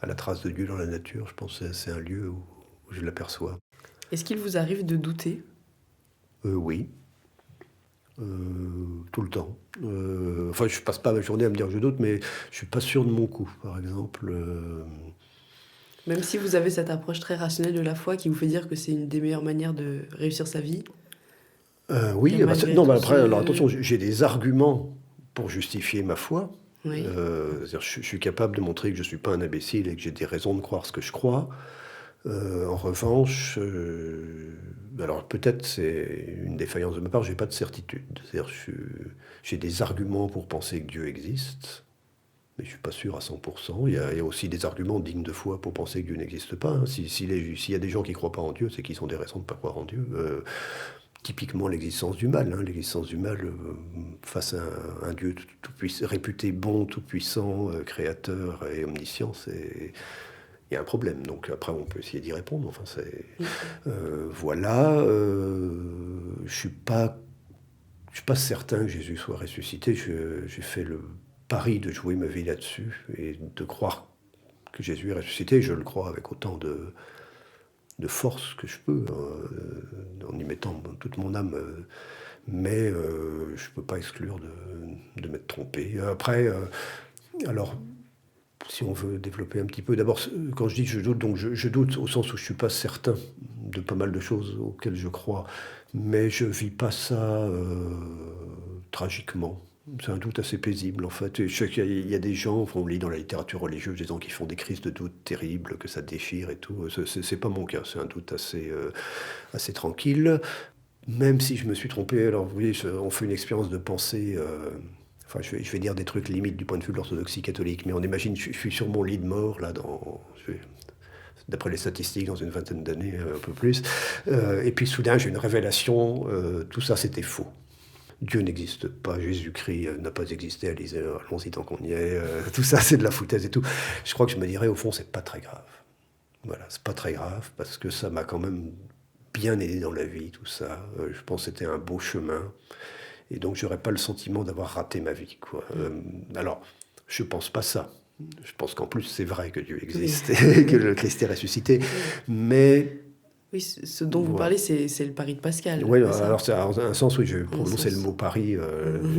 à la trace de Dieu dans la nature, je pense que c'est un lieu où je l'aperçois. Est-ce qu'il vous arrive de douter? Oui, tout le temps. Enfin, je passe pas ma journée à me dire que je doute, mais je suis pas sûr de mon coup, par exemple. Même si vous avez cette approche très rationnelle de la foi qui vous fait dire que c'est une des meilleures manières de réussir sa vie, il y a Oui, malgré non, tout après, alors ce... attention, j'ai des arguments pour justifier ma foi. Oui. C'est-à-dire, je suis capable de montrer que je ne suis pas un imbécile et que j'ai des raisons de croire ce que je crois. En revanche, alors peut-être c'est une défaillance de ma part, j'ai pas de certitude. C'est-à-dire, j'ai des arguments pour penser que Dieu existe, mais je suis pas sûr à 100%. Il y a aussi des arguments dignes de foi pour penser que Dieu n'existe pas, hein. S'il y a des gens qui croient pas en Dieu, c'est qu'ils ont des raisons de pas croire en Dieu. Typiquement l'existence du mal, hein. L'existence du mal face à un Dieu réputé bon, tout-puissant, créateur et omniscient, il y a un problème. Donc après, on peut essayer d'y répondre. Enfin, voilà. Je suis pas certain que Jésus soit ressuscité. J'ai fait le pari de jouer ma vie là-dessus et de croire que Jésus est ressuscité. Je le crois avec autant de force que je peux, en y mettant toute mon âme. Mais je ne peux pas exclure de m'être trompé. Après, alors, si on veut développer un petit peu, d'abord, quand je dis que je doute, donc je doute au sens où je ne suis pas certain de pas mal de choses auxquelles je crois, mais je ne vis pas ça tragiquement. C'est un doute assez paisible, en fait. Et je sais qu'il y a des gens, enfin, on lit dans la littérature religieuse, des gens qui font des crises de doute terribles, que ça déchire et tout. C'est pas mon cas, c'est un doute assez tranquille. Même si je me suis trompé, alors vous voyez, on fait une expérience de pensée. Enfin, je vais dire des trucs limites du point de vue de l'orthodoxie catholique, mais on imagine, je suis sur mon lit de mort, là, d'après les statistiques, dans une vingtaine d'années, un peu plus. Et puis soudain, j'ai une révélation, tout ça c'était faux. Dieu n'existe pas, Jésus-Christ n'a pas existé, allons-y tant qu'on y est, tout ça c'est de la foutaise et tout. Je crois que je me dirais, au fond, c'est pas très grave. Voilà, c'est pas très grave, parce que ça m'a quand même bien aidé dans la vie, tout ça. Je pense que c'était un beau chemin. Et donc, j'aurais pas le sentiment d'avoir raté ma vie, quoi. Alors, je pense pas ça. Je pense qu'en plus, c'est vrai que Dieu existe et que le Christ est ressuscité. Mais... Oui, ce dont vous parlez, c'est le pari de Pascal. Oui, c'est ça alors c'est un sens, oui, je vais prononcer le sens. mot pari.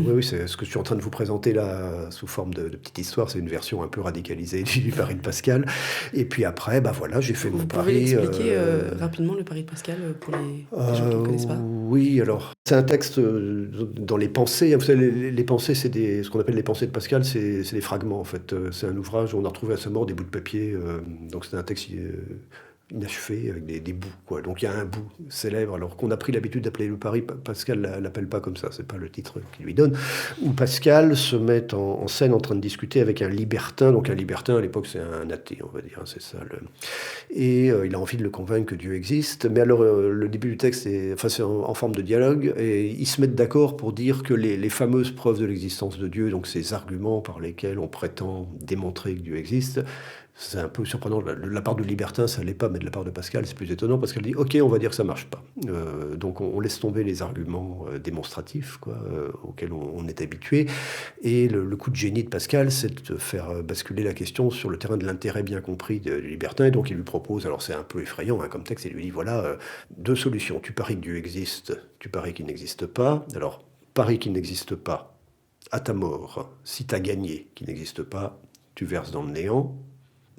Oui, c'est ce que je suis en train de vous présenter là, sous forme de petite histoire. C'est une version un peu radicalisée du pari de Pascal. Et puis après, bah voilà, j'ai fait mon Vous pari. pouvez expliquer rapidement le pari de Pascal pour les gens qui ne connaissent pas? Oui, alors, c'est un texte dans les pensées. Vous savez, les pensées, ce qu'on appelle les pensées de Pascal, c'est des fragments, en fait. C'est un ouvrage où on a retrouvé à sa mort des bouts de papier. Donc c'est un texte inachevé avec des bouts, quoi. Donc il y a un bout célèbre, alors qu'on a pris l'habitude d'appeler le pari. Pascal l'appelle pas comme ça, c'est pas le titre qu'il lui donne, où Pascal se met en scène en train de discuter avec un libertin. Donc un libertin, à l'époque, c'est un athée, on va dire, hein, c'est ça. Et il a envie de le convaincre que Dieu existe. Mais alors, le début du texte, c'est en forme de dialogue, et ils se mettent d'accord pour dire que les fameuses preuves de l'existence de Dieu, donc ces arguments par lesquels on prétend démontrer que Dieu existe, c'est un peu surprenant. De la part du libertin, ça ne l'est pas, mais de la part de Pascal, c'est plus étonnant, parce qu'elle dit « Ok, on va dire que ça ne marche pas ». Donc on laisse tomber les arguments démonstratifs, quoi, auxquels on est habitué. Et le coup de génie de Pascal, c'est de faire basculer la question sur le terrain de l'intérêt bien compris du libertin. Et donc il lui propose, alors c'est un peu effrayant, hein, comme texte, il lui dit « Voilà, deux solutions. Tu paries que Dieu existe, tu paries qu'il n'existe pas. Alors, parie qu'il n'existe pas, à ta mort. Si tu as gagné qu'il n'existe pas, tu verses dans le néant.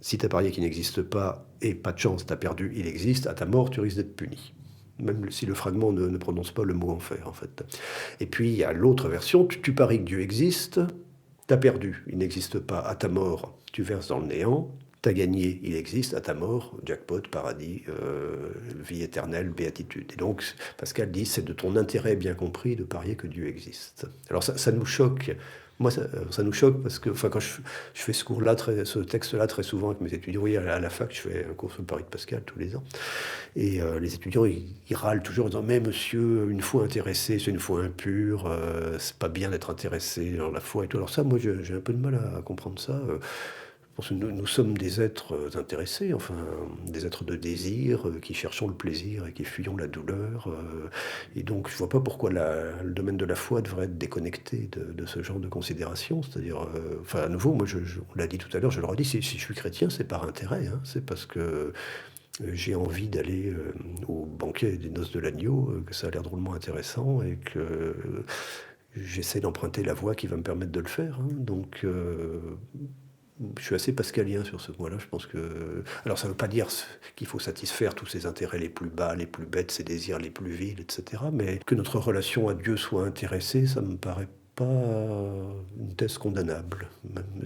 Si tu as parié qu'il n'existe pas, et pas de chance, tu as perdu, il existe, à ta mort, tu risques d'être puni. » Même si le fragment ne prononce pas le mot enfer, en fait. Et puis, il y a l'autre version, tu paries que Dieu existe, tu as perdu, il n'existe pas, à ta mort, tu verses dans le néant, tu as gagné, il existe, à ta mort, jackpot, paradis, vie éternelle, béatitude. Et donc, Pascal dit, c'est de ton intérêt bien compris de parier que Dieu existe. Alors ça nous choque. Moi, ça nous choque parce que quand je fais ce texte-là très souvent avec mes étudiants, oui, à la fac, je fais un cours sur le pari de Pascal tous les ans. Et les étudiants, ils râlent toujours en disant « Mais monsieur, une foi intéressée, c'est une foi impure, c'est pas bien d'être intéressé dans la foi et tout. » Alors ça, moi, j'ai un peu de mal à comprendre ça. pense que nous sommes des êtres intéressés, enfin, des êtres de désir, qui cherchons le plaisir et qui fuyons la douleur. Et donc, je ne vois pas pourquoi le domaine de la foi devrait être déconnecté de ce genre de considération. C'est-à-dire, enfin, à nouveau, moi, on l'a dit tout à l'heure, je le redis, si je suis chrétien, c'est par intérêt, hein, c'est parce que j'ai envie d'aller au banquet des noces de l'agneau, que ça a l'air drôlement intéressant et que j'essaie d'emprunter la voie qui va me permettre de le faire, hein. Donc, je suis assez pascalien sur ce point-là. Je pense que... Alors, ça ne veut pas dire qu'il faut satisfaire tous ses intérêts les plus bas, les plus bêtes, ses désirs les plus vils, etc. Mais que notre relation à Dieu soit intéressée, ça me paraît pas une thèse condamnable.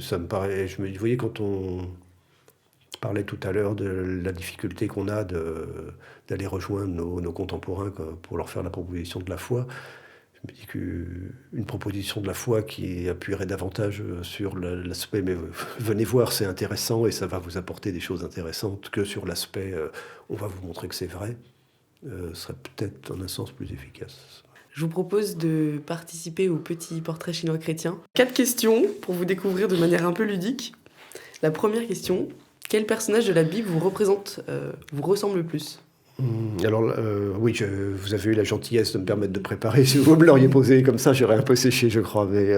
Ça me paraît... Vous voyez, quand on parlait tout à l'heure de la difficulté qu'on a d'aller rejoindre nos contemporains pour leur faire la proposition de la foi, je me dis qu'une proposition de la foi qui appuierait davantage sur l'aspect « mais venez voir, c'est intéressant et ça va vous apporter des choses intéressantes » que sur l'aspect « on va vous montrer que c'est vrai », serait peut-être en un sens plus efficace. Je vous propose de participer au petit portrait chinois chrétien. 4 questions pour vous découvrir de manière un peu ludique. La première question, quel personnage de la Bible vous représente, vous ressemble le plus ? Alors, oui, vous avez eu la gentillesse de me permettre de préparer. Si vous me l'auriez posé comme ça, j'aurais un peu séché, je crois. Mais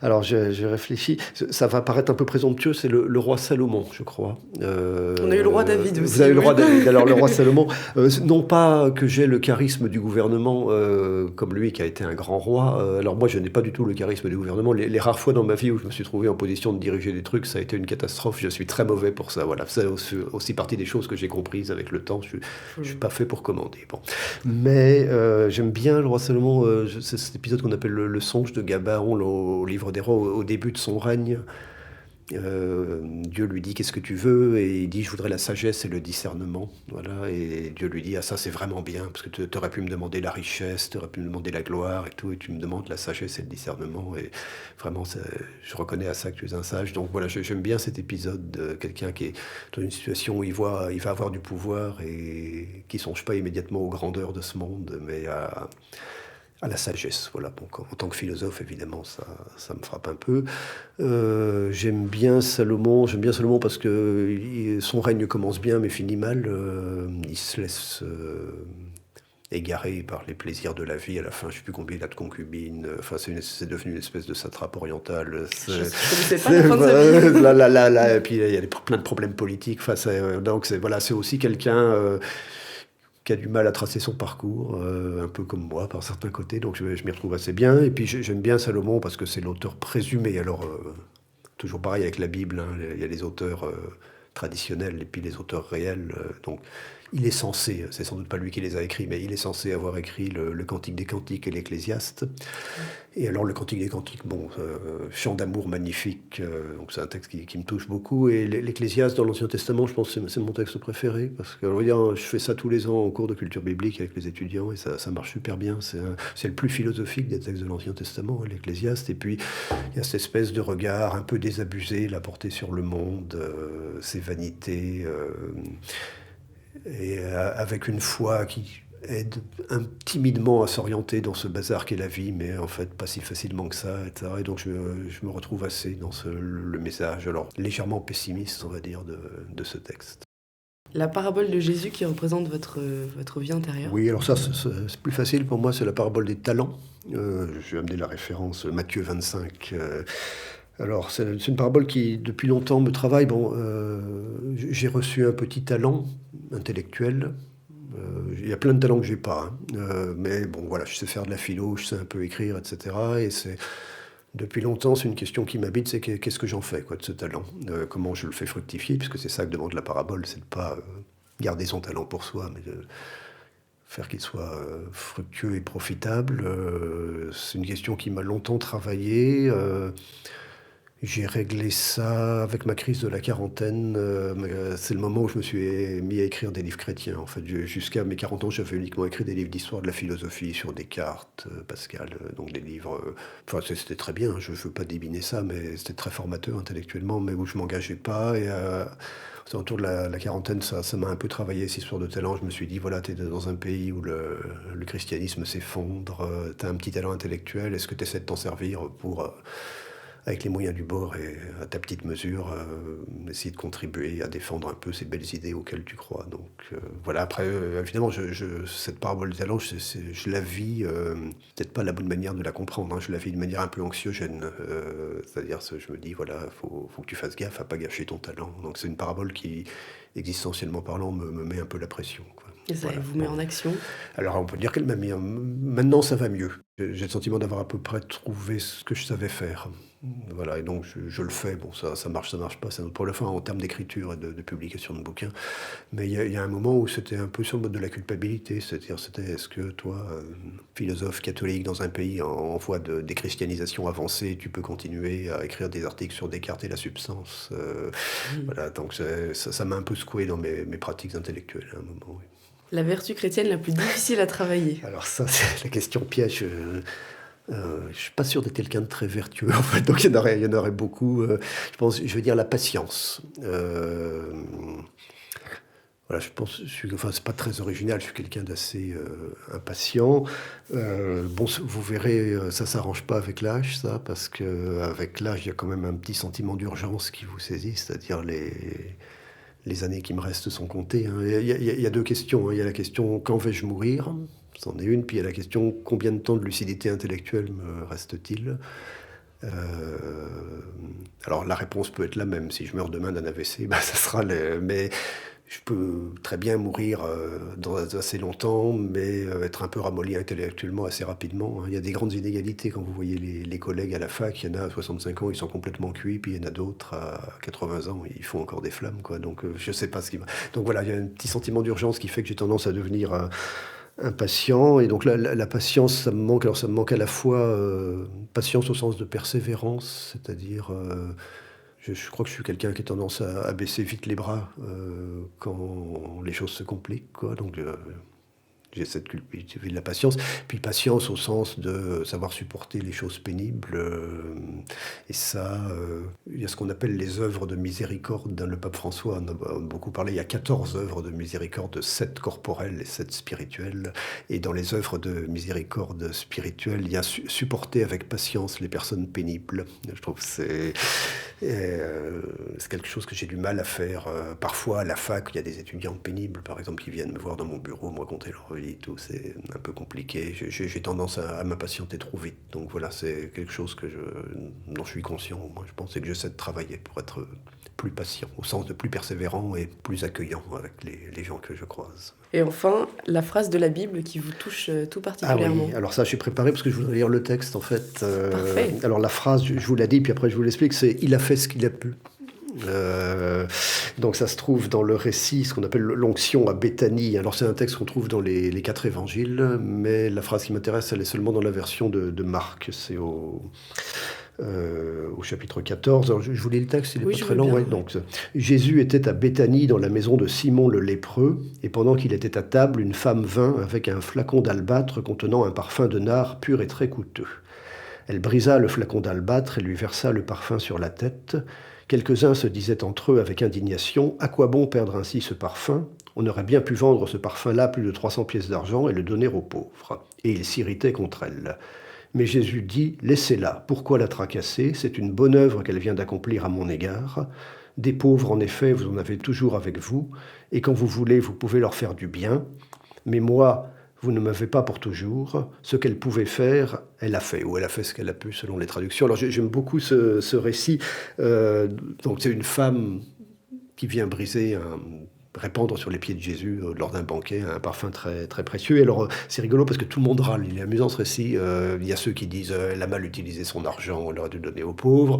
alors, j'ai réfléchi. Ça va paraître un peu présomptueux, c'est le roi Salomon, je crois. On a eu le roi David aussi. Vous avez eu le roi David. Alors, le roi Salomon, non pas que j'ai le charisme du gouvernement, comme lui, qui a été un grand roi. Alors, moi, je n'ai pas du tout le charisme du gouvernement. Les rares fois dans ma vie où je me suis trouvé en position de diriger des trucs, ça a été une catastrophe. Je suis très mauvais pour ça. Voilà, c'est aussi partie des choses que j'ai comprises avec le temps. Je suis pas fait pour commander. Bon. Mais j'aime bien le roi Salomon. C'est cet épisode qu'on appelle le songe de Gabaon au livre des rois, au début de son règne. Dieu lui dit qu'est-ce que tu veux et il dit je voudrais la sagesse et le discernement, voilà. Et Dieu lui dit ça c'est vraiment bien parce que tu aurais pu me demander la richesse, tu aurais pu me demander la gloire et tout, et tu me demandes la sagesse et le discernement, et vraiment je reconnais à ça que tu es un sage. Donc voilà, j'aime bien cet épisode de quelqu'un qui est dans une situation où il va avoir du pouvoir et qui songe pas immédiatement aux grandeurs de ce monde, mais à la sagesse. Voilà. Bon, en tant que philosophe, évidemment, ça me frappe un peu. J'aime bien Salomon parce que son règne commence bien, mais finit mal. Il se laisse égaré par les plaisirs de la vie. À la fin, je ne sais plus combien il a de concubines. Enfin, c'est devenu une espèce de satrape oriental. Je ne connaissais pas la fin de sa vie. Et puis, il y a plein de problèmes politiques. Enfin, donc, c'est aussi quelqu'un... qui a du mal à tracer son parcours, un peu comme moi, par certains côtés. Donc, je m'y retrouve assez bien. Et puis, j'aime bien Salomon parce que c'est l'auteur présumé. Alors, toujours pareil avec la Bible, hein, il y a les auteurs traditionnels et puis les auteurs réels. Donc, il est censé, c'est sans doute pas lui qui les a écrits, mais il est censé avoir écrit le Cantique des Cantiques et l'Ecclésiaste. Et alors, le Cantique des Cantiques, bon, chant d'amour magnifique, donc c'est un texte qui me touche beaucoup. Et l'Ecclésiaste dans l'Ancien Testament, je pense que c'est mon texte préféré, parce que je fais ça tous les ans en cours de culture biblique avec les étudiants, et ça marche super bien. C'est le plus philosophique des textes de l'Ancien Testament, hein, l'Ecclésiaste. Et puis, il y a cette espèce de regard un peu désabusé, la portée sur le monde, ses vanités... et avec une foi qui aide timidement à s'orienter dans ce bazar qu'est la vie, mais en fait pas si facilement que ça, etc. Et donc je me retrouve assez dans le message, alors légèrement pessimiste, on va dire, de ce texte. La parabole de Jésus qui représente votre vie intérieure. Oui, alors ça, c'est plus facile pour moi, c'est la parabole des talents. Je vais amener la référence Matthieu 25. Alors, c'est une parabole qui, depuis longtemps, me travaille. Bon, j'ai reçu un petit talent intellectuel. Il y a plein de talents que j'ai pas, hein. Mais bon, voilà, je sais faire de la philo, je sais un peu écrire, etc. Et depuis longtemps, c'est une question qui m'habite, c'est qu'est-ce que j'en fais, quoi, de ce talent, comment je le fais fructifier, puisque c'est ça que demande la parabole, c'est de pas garder son talent pour soi, mais de faire qu'il soit fructueux et profitable. C'est une question qui m'a longtemps travaillé. J'ai réglé ça avec ma crise de la quarantaine. C'est le moment où je me suis mis à écrire des livres chrétiens. En fait, jusqu'à mes 40 ans, j'avais uniquement écrit des livres d'histoire de la philosophie sur Descartes, Pascal, donc des livres... Enfin, c'était très bien, je ne veux pas débiner ça, mais c'était très formateur intellectuellement, mais où je ne m'engageais pas. Et autour de la quarantaine, ça m'a un peu travaillé, cette histoire de talent. Je me suis dit, voilà, tu es dans un pays où le christianisme s'effondre, tu as un petit talent intellectuel, est-ce que tu essaies de t'en servir pour... avec les moyens du bord et à ta petite mesure, essayer de contribuer à défendre un peu ces belles idées auxquelles tu crois. Donc voilà, après, évidemment, cette parabole des talents, je la vis, peut-être pas la bonne manière de la comprendre, hein, je la vis de manière un peu anxiogène. C'est-à-dire, je me dis, voilà, faut que tu fasses gaffe à pas gâcher ton talent. Donc c'est une parabole qui, existentiellement parlant, me met un peu la pression, quoi. Et ça Voilà. vous met en action? Alors on peut dire qu'elle m'a mis. Maintenant ça va mieux. J'ai le sentiment d'avoir à peu près trouvé ce que je savais faire. Voilà, et donc je le fais. Bon, ça marche pas, c'est un autre problème. Enfin, en termes d'écriture et de publication de bouquins. Mais il y a un moment où c'était un peu sur le mode de la culpabilité. C'est-à-dire, est-ce que toi, philosophe catholique dans un pays en voie de déchristianisation avancée, tu peux continuer à écrire des articles sur Descartes et la substance Voilà, donc ça m'a un peu secoué dans mes pratiques intellectuelles à un moment, oui. La vertu chrétienne la plus difficile à travailler? Alors ça, c'est la question piège. Je suis pas sûr d'être quelqu'un de très vertueux, en fait, donc il y en aurait beaucoup. Je veux dire la patience. Voilà, enfin, c'est pas très original, je suis quelqu'un d'assez impatient. Bon, vous verrez, ça s'arrange pas avec l'âge, ça, parce qu'avec l'âge, il y a quand même un petit sentiment d'urgence qui vous saisit, c'est-à-dire les années qui me restent sont comptées, hein. Il y a deux questions, hein. Il y a la question quand vais-je mourir, c'en est une, puis il y a la question combien de temps de lucidité intellectuelle me reste-t-il. Alors la réponse peut être la même. Si je meurs demain d'un AVC, ça sera mais je peux très bien mourir dans assez longtemps, mais être un peu ramolli intellectuellement assez rapidement, hein. Il y a des grandes inégalités quand vous voyez les collègues à la fac. Il y en a à 65 ans, ils sont complètement cuits, puis il y en a d'autres à 80 ans, ils font encore des flammes, quoi. Donc je sais pas ce qui va. Donc voilà, il y a un petit sentiment d'urgence qui fait que j'ai tendance à devenir impatient. Et donc la patience, ça me manque. Alors ça me manque à la fois patience au sens de persévérance, c'est-à-dire je crois que je suis quelqu'un qui a tendance à baisser vite les bras quand les choses se compliquent, quoi. Donc j'ai cette culpabilité de la patience. Puis patience au sens de savoir supporter les choses pénibles. Et ça, il y a ce qu'on appelle les œuvres de miséricorde. Le pape François en a beaucoup parlé. Il y a 14 œuvres de miséricorde, 7 corporelles et 7 spirituelles. Et dans les œuvres de miséricorde spirituelle, il y a supporter avec patience les personnes pénibles. Je trouve que c'est quelque chose que j'ai du mal à faire. Parfois, à la fac, il y a des étudiants pénibles, par exemple, qui viennent me voir dans mon bureau, me raconter leur vie. Tout, c'est un peu compliqué. J'ai tendance à m'impatienter trop vite. Donc voilà, c'est quelque chose dont je suis conscient. Moi, je pense que j'essaie de travailler pour être plus patient, au sens de plus persévérant et plus accueillant avec les gens que je croise. Et enfin, la phrase de la Bible qui vous touche tout particulièrement. Ah oui, alors ça, je suis préparé parce que je voudrais lire le texte, en fait. Parfait. Alors la phrase, je vous l'ai dit, puis après je vous l'explique, c'est « Il a fait ce qu'il a pu ». Donc ça se trouve dans le récit, ce qu'on appelle l'onction à Béthanie. Alors c'est un texte qu'on trouve dans les 4 évangiles, mais la phrase qui m'intéresse, elle est seulement dans la version de Marc. C'est au chapitre 14. Alors, je vous lis le texte, il est pas très long. Ouais, donc, Jésus était à Béthanie dans la maison de Simon le lépreux, et pendant qu'il était à table, une femme vint avec un flacon d'albâtre contenant un parfum de nard pur et très coûteux. Elle brisa le flacon d'albâtre et lui versa le parfum sur la tête. Quelques-uns se disaient entre eux avec indignation « À quoi bon perdre ainsi ce parfum ? On aurait bien pu vendre ce parfum-là plus de 300 pièces d'argent et le donner aux pauvres. » Et ils s'irritaient contre elle. Mais Jésus dit « Laissez-la, pourquoi la tracasser ? C'est une bonne œuvre qu'elle vient d'accomplir à mon égard. Des pauvres, en effet, vous en avez toujours avec vous, et quand vous voulez, vous pouvez leur faire du bien. Mais moi, vous ne m'avez pas pour toujours. Ce qu'elle pouvait faire, elle a fait, ou elle a fait ce qu'elle a pu, selon les traductions. » Alors j'aime beaucoup ce récit. Donc c'est une femme qui vient répandre sur les pieds de Jésus lors d'un banquet un parfum très, très précieux. Et alors c'est rigolo parce que tout le monde râle. Il est amusant ce récit. Il y a ceux qui disent elle a mal utilisé son argent, elle aurait dû le donner aux pauvres.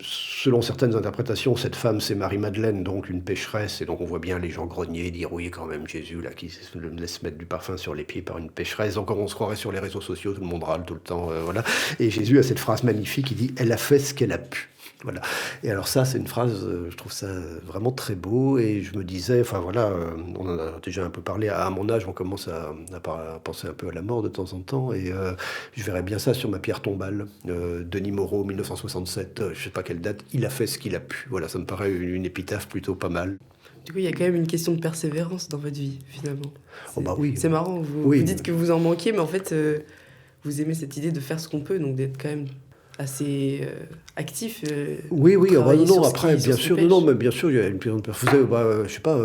Selon certaines interprétations, cette femme, c'est Marie-Madeleine, donc une pécheresse, et donc on voit bien les gens grogner, dire oui, quand même, Jésus, là, qui se laisse mettre du parfum sur les pieds par une pécheresse. Donc on se croirait sur les réseaux sociaux, tout le monde râle tout le temps, voilà. Et Jésus a cette phrase magnifique, il dit « Elle a fait ce qu'elle a pu ». Voilà. Et alors ça, c'est une phrase, je trouve ça vraiment très beau, et je me disais, enfin voilà, on en a déjà un peu parlé, à mon âge, on commence à penser un peu à la mort de temps en temps, et je verrais bien ça sur ma pierre tombale. Denis Moreau, 1967, je sais pas quelle date, il a fait ce qu'il a pu. Voilà, ça me paraît une épitaphe plutôt pas mal. Du coup, il y a quand même une question de persévérance dans votre vie, finalement. Oh bah oui. C'est marrant, vous dites que vous en manquez, mais en fait, vous aimez cette idée de faire ce qu'on peut, donc d'être quand même assez actif Oui, pour oui, ah bah, travailler non, sur après, sur bien ce qui sûr, non, non, pêche. mais bien sûr, il y a une prise de vous savez, bah, je sais pas,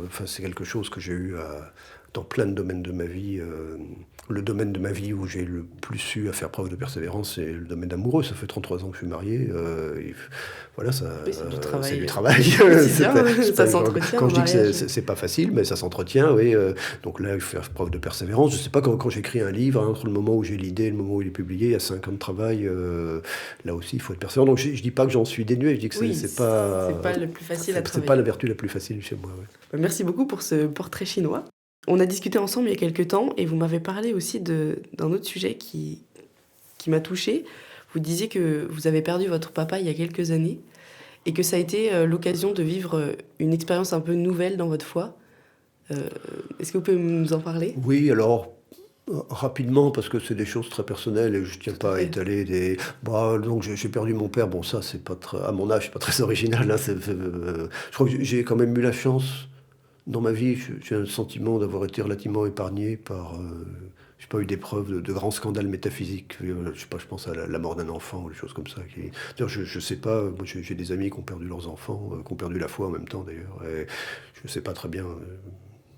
enfin, c'est quelque chose que j'ai eu dans plein de domaines de ma vie. Le domaine de ma vie où j'ai le plus eu à faire preuve de persévérance, c'est le domaine amoureux. Ça fait 33 ans que je suis marié. Voilà, ça, Oui, c'est du c'est du travail. travail. C'est C'est bien, pas, ça s'entretient quand un je dis que mariage. c'est pas facile, mais ça s'entretient, oui. Donc là, il faut faire preuve de persévérance. Je sais pas, quand j'écris un livre, hein, entre le moment où j'ai l'idée et le moment où il est publié, il y a 5 ans de travail. Là aussi, il faut être persévérant. Donc je dis pas que j'en suis dénué, je dis que Oui, c'est pas le plus facile à c'est pas la travailler. vertu la plus facile chez moi. Ouais. Merci beaucoup pour ce portrait chinois. On a discuté ensemble il y a quelques temps et vous m'avez parlé aussi d'un autre sujet qui m'a touchée. Vous disiez que vous avez perdu votre papa il y a quelques années et que ça a été l'occasion de vivre une expérience un peu nouvelle dans votre foi. Euh, Est-ce que vous pouvez nous en parler? Oui, alors rapidement, parce que c'est des choses très personnelles et je tiens Tout à pas à fait. étaler des. Bah, donc j'ai perdu mon père. Bon, ça, c'est pas très, à mon âge, c'est pas très original. Hein, je crois que j'ai quand même eu la chance dans ma vie. J'ai un sentiment d'avoir été relativement épargné par. J'ai pas eu d'épreuve de grands scandales métaphysiques. Je sais pas, je pense à la mort d'un enfant ou des choses comme ça. D'ailleurs, je sais pas. Moi, j'ai des amis qui ont perdu leurs enfants, qui ont perdu la foi en même temps d'ailleurs. Et je sais pas très bien.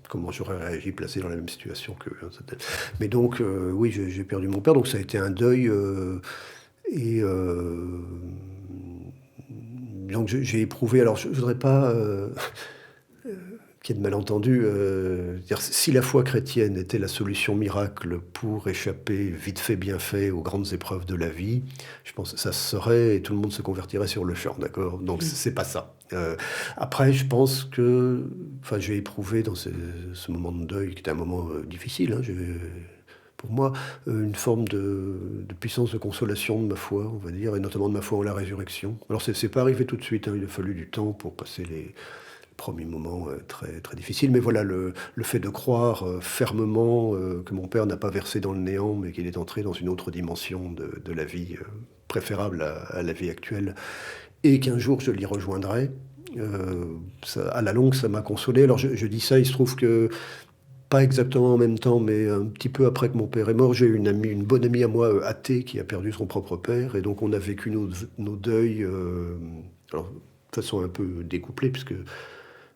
Comment j'aurais réagi placé dans la même situation que. Mais donc, oui, j'ai perdu mon père, donc ça a été un deuil. Et donc j'ai éprouvé. Alors, je voudrais pas qu'il y ait de malentendus. Dire, si la foi chrétienne était la solution miracle pour échapper vite fait, bien fait aux grandes épreuves de la vie, je pense que ça se serait et tout le monde se convertirait sur le champ, d'accord. Donc, c'est pas ça. Après, je pense que, enfin, j'ai éprouvé dans ce moment de deuil, qui était un moment difficile, hein, pour moi, une forme de puissance de consolation de ma foi, on va dire, et notamment de ma foi en la résurrection. Alors, c'est pas arrivé tout de suite, hein, il a fallu du temps pour passer les premiers moments très, très difficiles. Mais voilà, le fait de croire fermement que mon père n'a pas versé dans le néant, mais qu'il est entré dans une autre dimension de la vie préférable à la vie actuelle, et qu'un jour je l'y rejoindrai. À la longue, ça m'a consolé. Alors je dis ça, il se trouve que pas exactement en même temps, mais un petit peu après que mon père est mort, j'ai eu une bonne amie à moi, athée, qui a perdu son propre père, et donc on a vécu nos deuils, alors de façon un peu découplée, puisque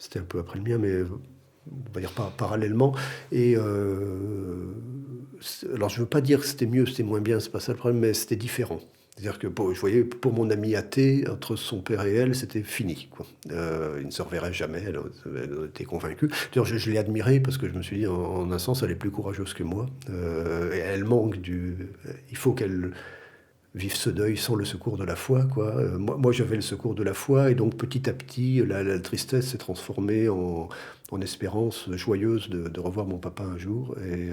c'était un peu après le mien, mais on va dire parallèlement. Et alors je veux pas dire que c'était mieux, c'était moins bien, c'est pas ça le problème, mais c'était différent. C'est-à-dire que je voyais, pour mon amie athée, entre son père et elle, c'était fini, quoi. Il ne se reverrait jamais, elle était convaincue. D'ailleurs, je l'ai admirée parce que je me suis dit, en un sens, elle est plus courageuse que moi. Et elle manque il faut qu'elle vive ce deuil sans le secours de la foi, quoi. Moi, j'avais le secours de la foi, et donc petit à petit, la tristesse s'est transformée en espérance joyeuse de revoir mon papa un jour. Et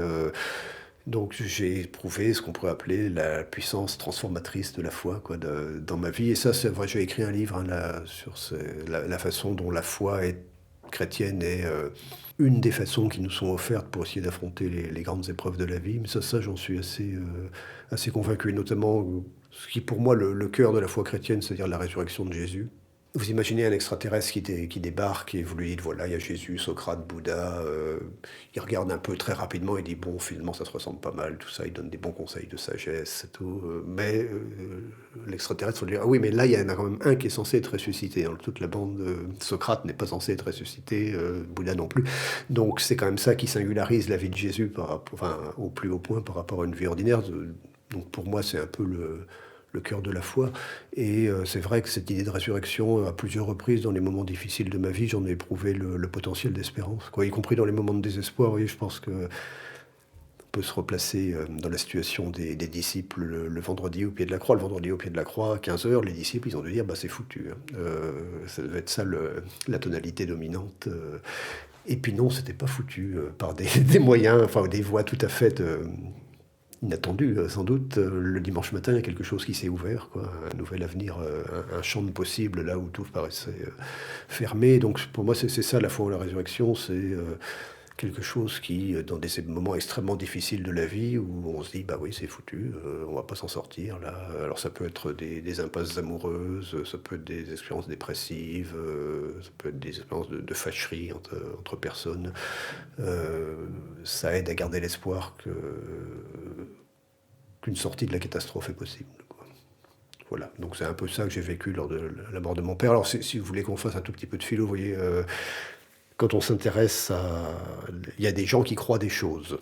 donc j'ai éprouvé ce qu'on pourrait appeler la puissance transformatrice de la foi, quoi, dans ma vie. Et ça, c'est vrai, j'ai écrit un livre, hein, sur la façon dont la foi chrétienne est une des façons qui nous sont offertes pour essayer d'affronter les grandes épreuves de la vie. Mais ça j'en suis assez convaincu. Et notamment, ce qui pour moi le cœur de la foi chrétienne, c'est-à-dire la résurrection de Jésus. Vous imaginez un extraterrestre qui débarque et vous lui dites, voilà, il y a Jésus, Socrate, Bouddha. Il regarde un peu très rapidement et dit, bon, finalement, ça se ressemble pas mal, tout ça. Il donne des bons conseils de sagesse et tout. Mais l'extraterrestre va lui dire, ah oui, mais là, il y en a quand même un qui est censé être ressuscité. Dans toute la bande, Socrate n'est pas censé être ressuscité, Bouddha non plus. Donc, c'est quand même ça qui singularise la vie de Jésus au plus haut point par rapport à une vie ordinaire. Donc, pour moi, c'est un peu le cœur de la foi. Et c'est vrai que cette idée de résurrection, à plusieurs reprises dans les moments difficiles de ma vie, j'en ai éprouvé le potentiel d'espérance, quoi, y compris dans les moments de désespoir. Oui, je pense que on peut se replacer dans la situation des disciples le vendredi au pied de la croix. Le vendredi au pied de la croix, à 15 heures, les disciples, ils ont dû dire, bah, c'est foutu, hein. Ça devait être ça la tonalité dominante. Et puis non, c'était pas foutu par des moyens, enfin des voies tout à fait inattendu, sans doute. Le dimanche matin, il y a quelque chose qui s'est ouvert, quoi. Un nouvel avenir, un champ de possibles là où tout paraissait fermé. Donc pour moi, c'est ça la foi en la résurrection, c'est quelque chose qui, dans ces moments extrêmement difficiles de la vie, où on se dit, bah oui, c'est foutu, on va pas s'en sortir là. Alors ça peut être des impasses amoureuses, ça peut être des expériences dépressives, ça peut être des expériences de fâcherie entre personnes. Ça aide à garder l'espoir qu'une sortie de la catastrophe est possible, quoi. Voilà, donc c'est un peu ça que j'ai vécu lors de la mort de mon père. Alors si vous voulez qu'on fasse un tout petit peu de philo, vous voyez, quand on s'intéresse à il y a des gens qui croient des choses.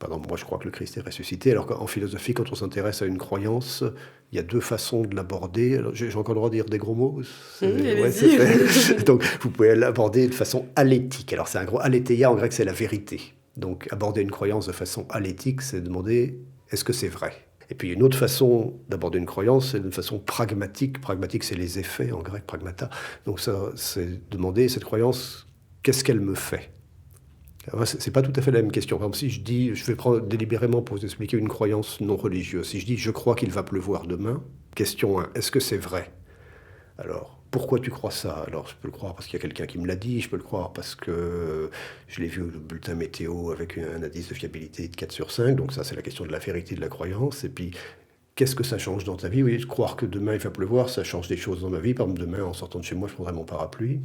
Par exemple, moi je crois que le Christ est ressuscité, alors qu'en philosophie, quand on s'intéresse à une croyance, il y a 2 façons de l'aborder. Alors j'ai encore le droit de dire des gros mots? Ouais, Allez-y. donc vous pouvez l'aborder de façon aléthique. Alors c'est un gros aletheia en grec, c'est la vérité. Donc aborder une croyance de façon aléthique, c'est demander: «Est-ce que c'est vrai?» Et puis une autre façon d'aborder une croyance, c'est d'une façon pragmatique. Pragmatique, c'est les effets en grec, pragmata. Donc ça, c'est demander: «Cette croyance, qu'est-ce qu'elle me fait?» Alors, c'est pas tout à fait la même question. Par exemple, si je dis, je vais prendre délibérément pour vous expliquer une croyance non religieuse. Si je dis: «Je crois qu'il va pleuvoir demain», question 1: «Est-ce que c'est vrai?» Alors, pourquoi tu crois ça? Alors, je peux le croire parce qu'il y a quelqu'un qui me l'a dit, je peux le croire parce que je l'ai vu au bulletin météo avec un indice de fiabilité de 4 sur 5. Donc ça, c'est la question de la vérité de la croyance. Et puis, qu'est-ce que ça change dans ta vie? Oui, croire que demain il va pleuvoir, ça change des choses dans ma vie. Par exemple, demain, en sortant de chez moi, je prendrai mon parapluie.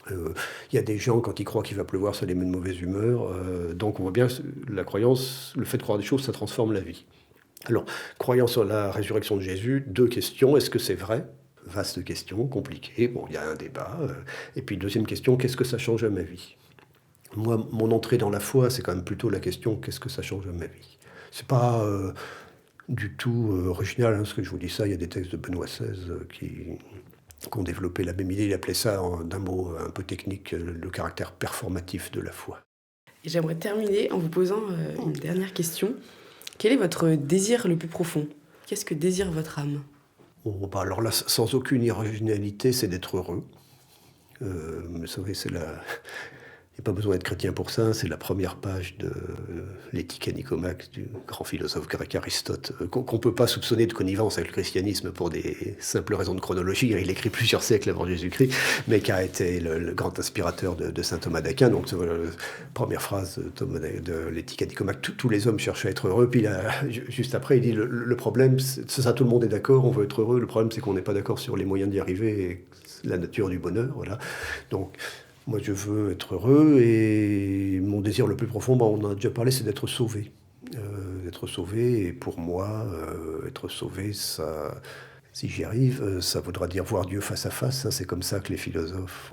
Il y a des gens, quand ils croient qu'il va pleuvoir, ça les met de mauvaise humeur. Donc on voit bien, la croyance, le fait de croire des choses, ça transforme la vie. Alors, croyant sur la résurrection de Jésus, 2 questions. Est-ce que c'est vrai? Vaste question, compliquée. Bon, il y a un débat. Et puis deuxième question, qu'est-ce que ça change à ma vie? Moi, mon entrée dans la foi, c'est quand même plutôt la question, qu'est-ce que ça change à ma vie? C'est pas du tout original, hein, ce que je vous dis ça. Il y a des textes de Benoît XVI qui ont développé la même idée. Il appelait ça, d'un mot un peu technique, le caractère performatif de la foi. Et j'aimerais terminer en vous posant une dernière question. Quel est votre désir le plus profond? Qu'est-ce que désire votre âme? Oh, bah alors là, sans aucune originalité, c'est d'être heureux. Vous savez, il n'y a pas besoin d'être chrétien pour ça, c'est la première page de l'Éthique à Nicomaque du grand philosophe grec Aristote, qu'on ne peut pas soupçonner de connivence avec le christianisme pour des simples raisons de chronologie. Il écrit plusieurs siècles avant Jésus-Christ, mais qui a été le grand inspirateur de saint Thomas d'Aquin. Donc, voilà, la première phrase de l'Éthique à Nicomaque: tous les hommes cherchent à être heureux. Puis là, juste après, il dit le problème, c'est ça, tout le monde est d'accord, on veut être heureux. Le problème, c'est qu'on n'est pas d'accord sur les moyens d'y arriver et la nature du bonheur. Voilà. Donc, moi, je veux être heureux et mon désir le plus profond, on en a déjà parlé, c'est d'être sauvé. D'être sauvé, et pour moi, être sauvé, ça, si j'y arrive, ça voudra dire voir Dieu face à face, hein. C'est comme ça que les philosophes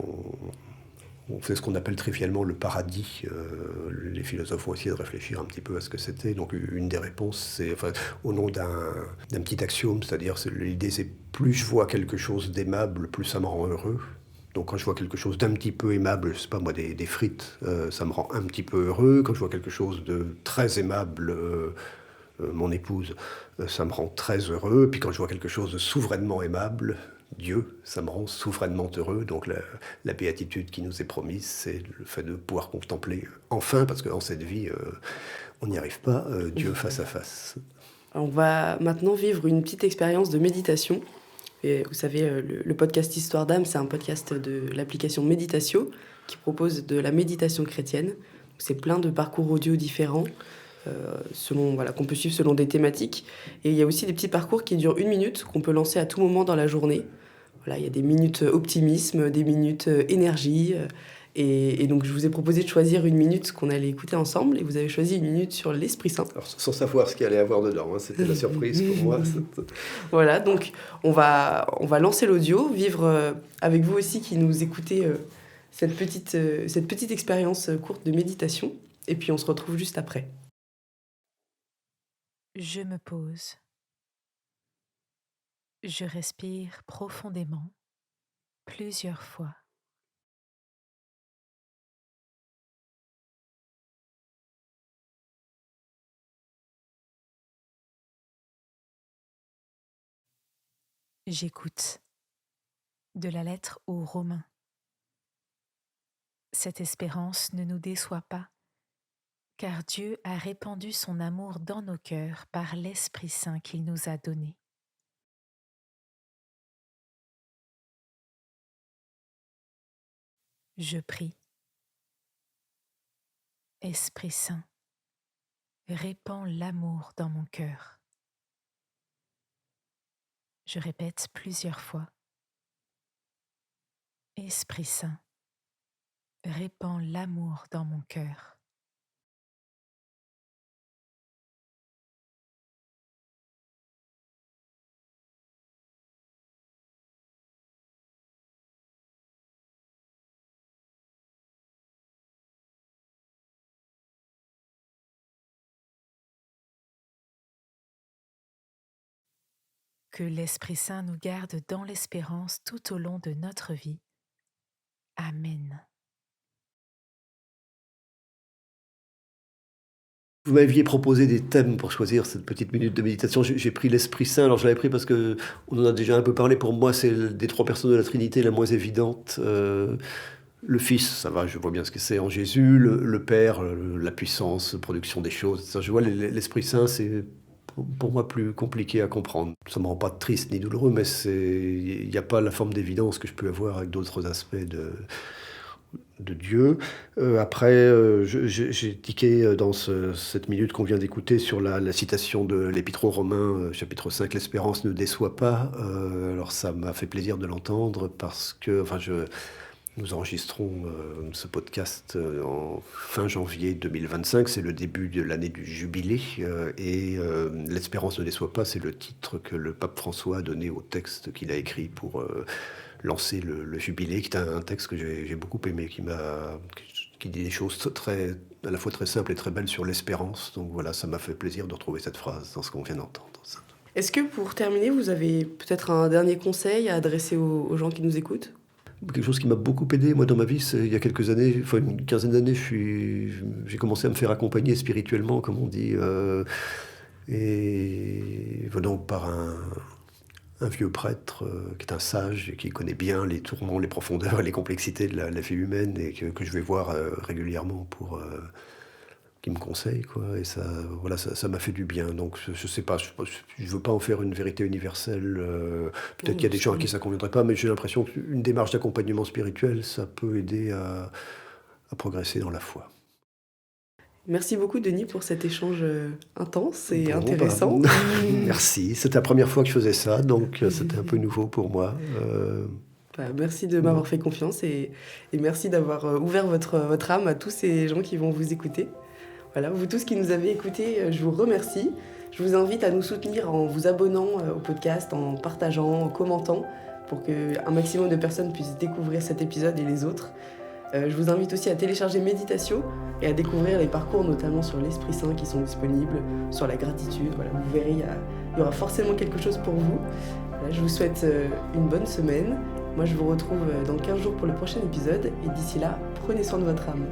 ont fait ce qu'on appelle trivialement le paradis. Les philosophes ont essayé de réfléchir un petit peu à ce que c'était. Donc une des réponses, c'est, enfin, au nom d'un petit axiome, c'est-à-dire l'idée c'est plus je vois quelque chose d'aimable, plus ça me rend heureux. Donc quand je vois quelque chose d'un petit peu aimable, je sais pas moi, des frites, ça me rend un petit peu heureux. Quand je vois quelque chose de très aimable, mon épouse, ça me rend très heureux. Puis quand je vois quelque chose de souverainement aimable, Dieu, ça me rend souverainement heureux. Donc la béatitude qui nous est promise, c'est le fait de pouvoir contempler enfin, parce que dans cette vie, on n'y arrive pas, Dieu face à face. On va maintenant vivre une petite expérience de méditation. Et vous savez, le podcast Histoire d'âme, c'est un podcast de l'application Méditatio qui propose de la méditation chrétienne. C'est plein de parcours audio différents, voilà, qu'on peut suivre selon des thématiques. Et il y a aussi des petits parcours qui durent 1 minute, qu'on peut lancer à tout moment dans la journée. Voilà, il y a des minutes optimisme, des minutes énergie. Et donc, je vous ai proposé de choisir 1 minute qu'on allait écouter ensemble. Et vous avez choisi 1 minute sur l'Esprit Saint. Alors, sans savoir ce qu'il allait avoir dedans, hein, c'était la surprise pour moi. Voilà, donc on va lancer l'audio, vivre avec vous aussi qui nous écoutez cette petite expérience courte de méditation. Et puis on se retrouve juste après. Je me pose. Je respire profondément, plusieurs fois. J'écoute. De la lettre aux Romains. Cette espérance ne nous déçoit pas, car Dieu a répandu son amour dans nos cœurs par l'Esprit Saint qu'il nous a donné. Je prie. Esprit Saint, répands l'amour dans mon cœur. Je répète plusieurs fois. Esprit Saint, répands l'amour dans mon cœur. Que l'Esprit Saint nous garde dans l'espérance tout au long de notre vie. Amen. Vous m'aviez proposé des thèmes pour choisir cette petite minute de méditation. J'ai pris l'Esprit Saint. Alors je l'avais pris parce que on en a déjà un peu parlé. Pour moi, c'est des trois personnes de la Trinité la moins évidente. Le Fils, ça va, je vois bien ce que c'est en Jésus. Le Père, la puissance, production des choses. Ça, je vois l'Esprit Saint, c'est pour moi plus compliqué à comprendre. Ça me rend pas triste ni douloureux, mais il n'y a pas la forme d'évidence que je peux avoir avec d'autres aspects de Dieu. Après, j'ai tiqué dans cette minute qu'on vient d'écouter sur la citation de l'Épître aux Romains, chapitre 5, l'espérance ne déçoit pas. Alors ça m'a fait plaisir de l'entendre parce que, nous enregistrons ce podcast en fin janvier 2025, c'est le début de l'année du jubilé, et l'espérance ne déçoit pas, c'est le titre que le pape François a donné au texte qu'il a écrit pour lancer le jubilé, qui est un texte que j'ai beaucoup aimé, qui dit des choses à la fois très simples et très belles sur l'espérance. Donc voilà, ça m'a fait plaisir de retrouver cette phrase dans ce qu'on vient d'entendre. Est-ce que pour terminer, vous avez peut-être un dernier conseil à adresser aux gens qui nous écoutent ? Quelque chose qui m'a beaucoup aidé, moi, dans ma vie, c'est il y a quelques années, une quinzaine d'années, j'ai commencé à me faire accompagner spirituellement, comme on dit, et venant par un vieux prêtre qui est un sage et qui connaît bien les tourments, les profondeurs et les complexités de la vie humaine et que je vais voir régulièrement qui me conseille, quoi. Et ça m'a fait du bien. Donc je sais pas, je veux pas en faire une vérité universelle. Peut-être qu'il y a des gens à qui ça conviendrait pas, mais j'ai l'impression qu'une démarche d'accompagnement spirituel, ça peut aider à progresser dans la foi. Merci beaucoup Denis pour cet échange intense et intéressant. Merci, c'était la première fois que je faisais ça, donc c'était un peu nouveau pour moi. Merci de m'avoir fait confiance et merci d'avoir ouvert votre âme à tous ces gens qui vont vous écouter. Voilà, vous tous qui nous avez écoutés, je vous remercie. Je vous invite à nous soutenir en vous abonnant au podcast, en partageant, en commentant, pour qu'un maximum de personnes puissent découvrir cet épisode et les autres. Je vous invite aussi à télécharger Méditatio et à découvrir les parcours, notamment sur l'Esprit Saint, qui sont disponibles, sur la gratitude. Voilà, vous verrez, il y aura forcément quelque chose pour vous. Voilà, je vous souhaite une bonne semaine. Moi, je vous retrouve dans 15 jours pour le prochain épisode. Et d'ici là, prenez soin de votre âme.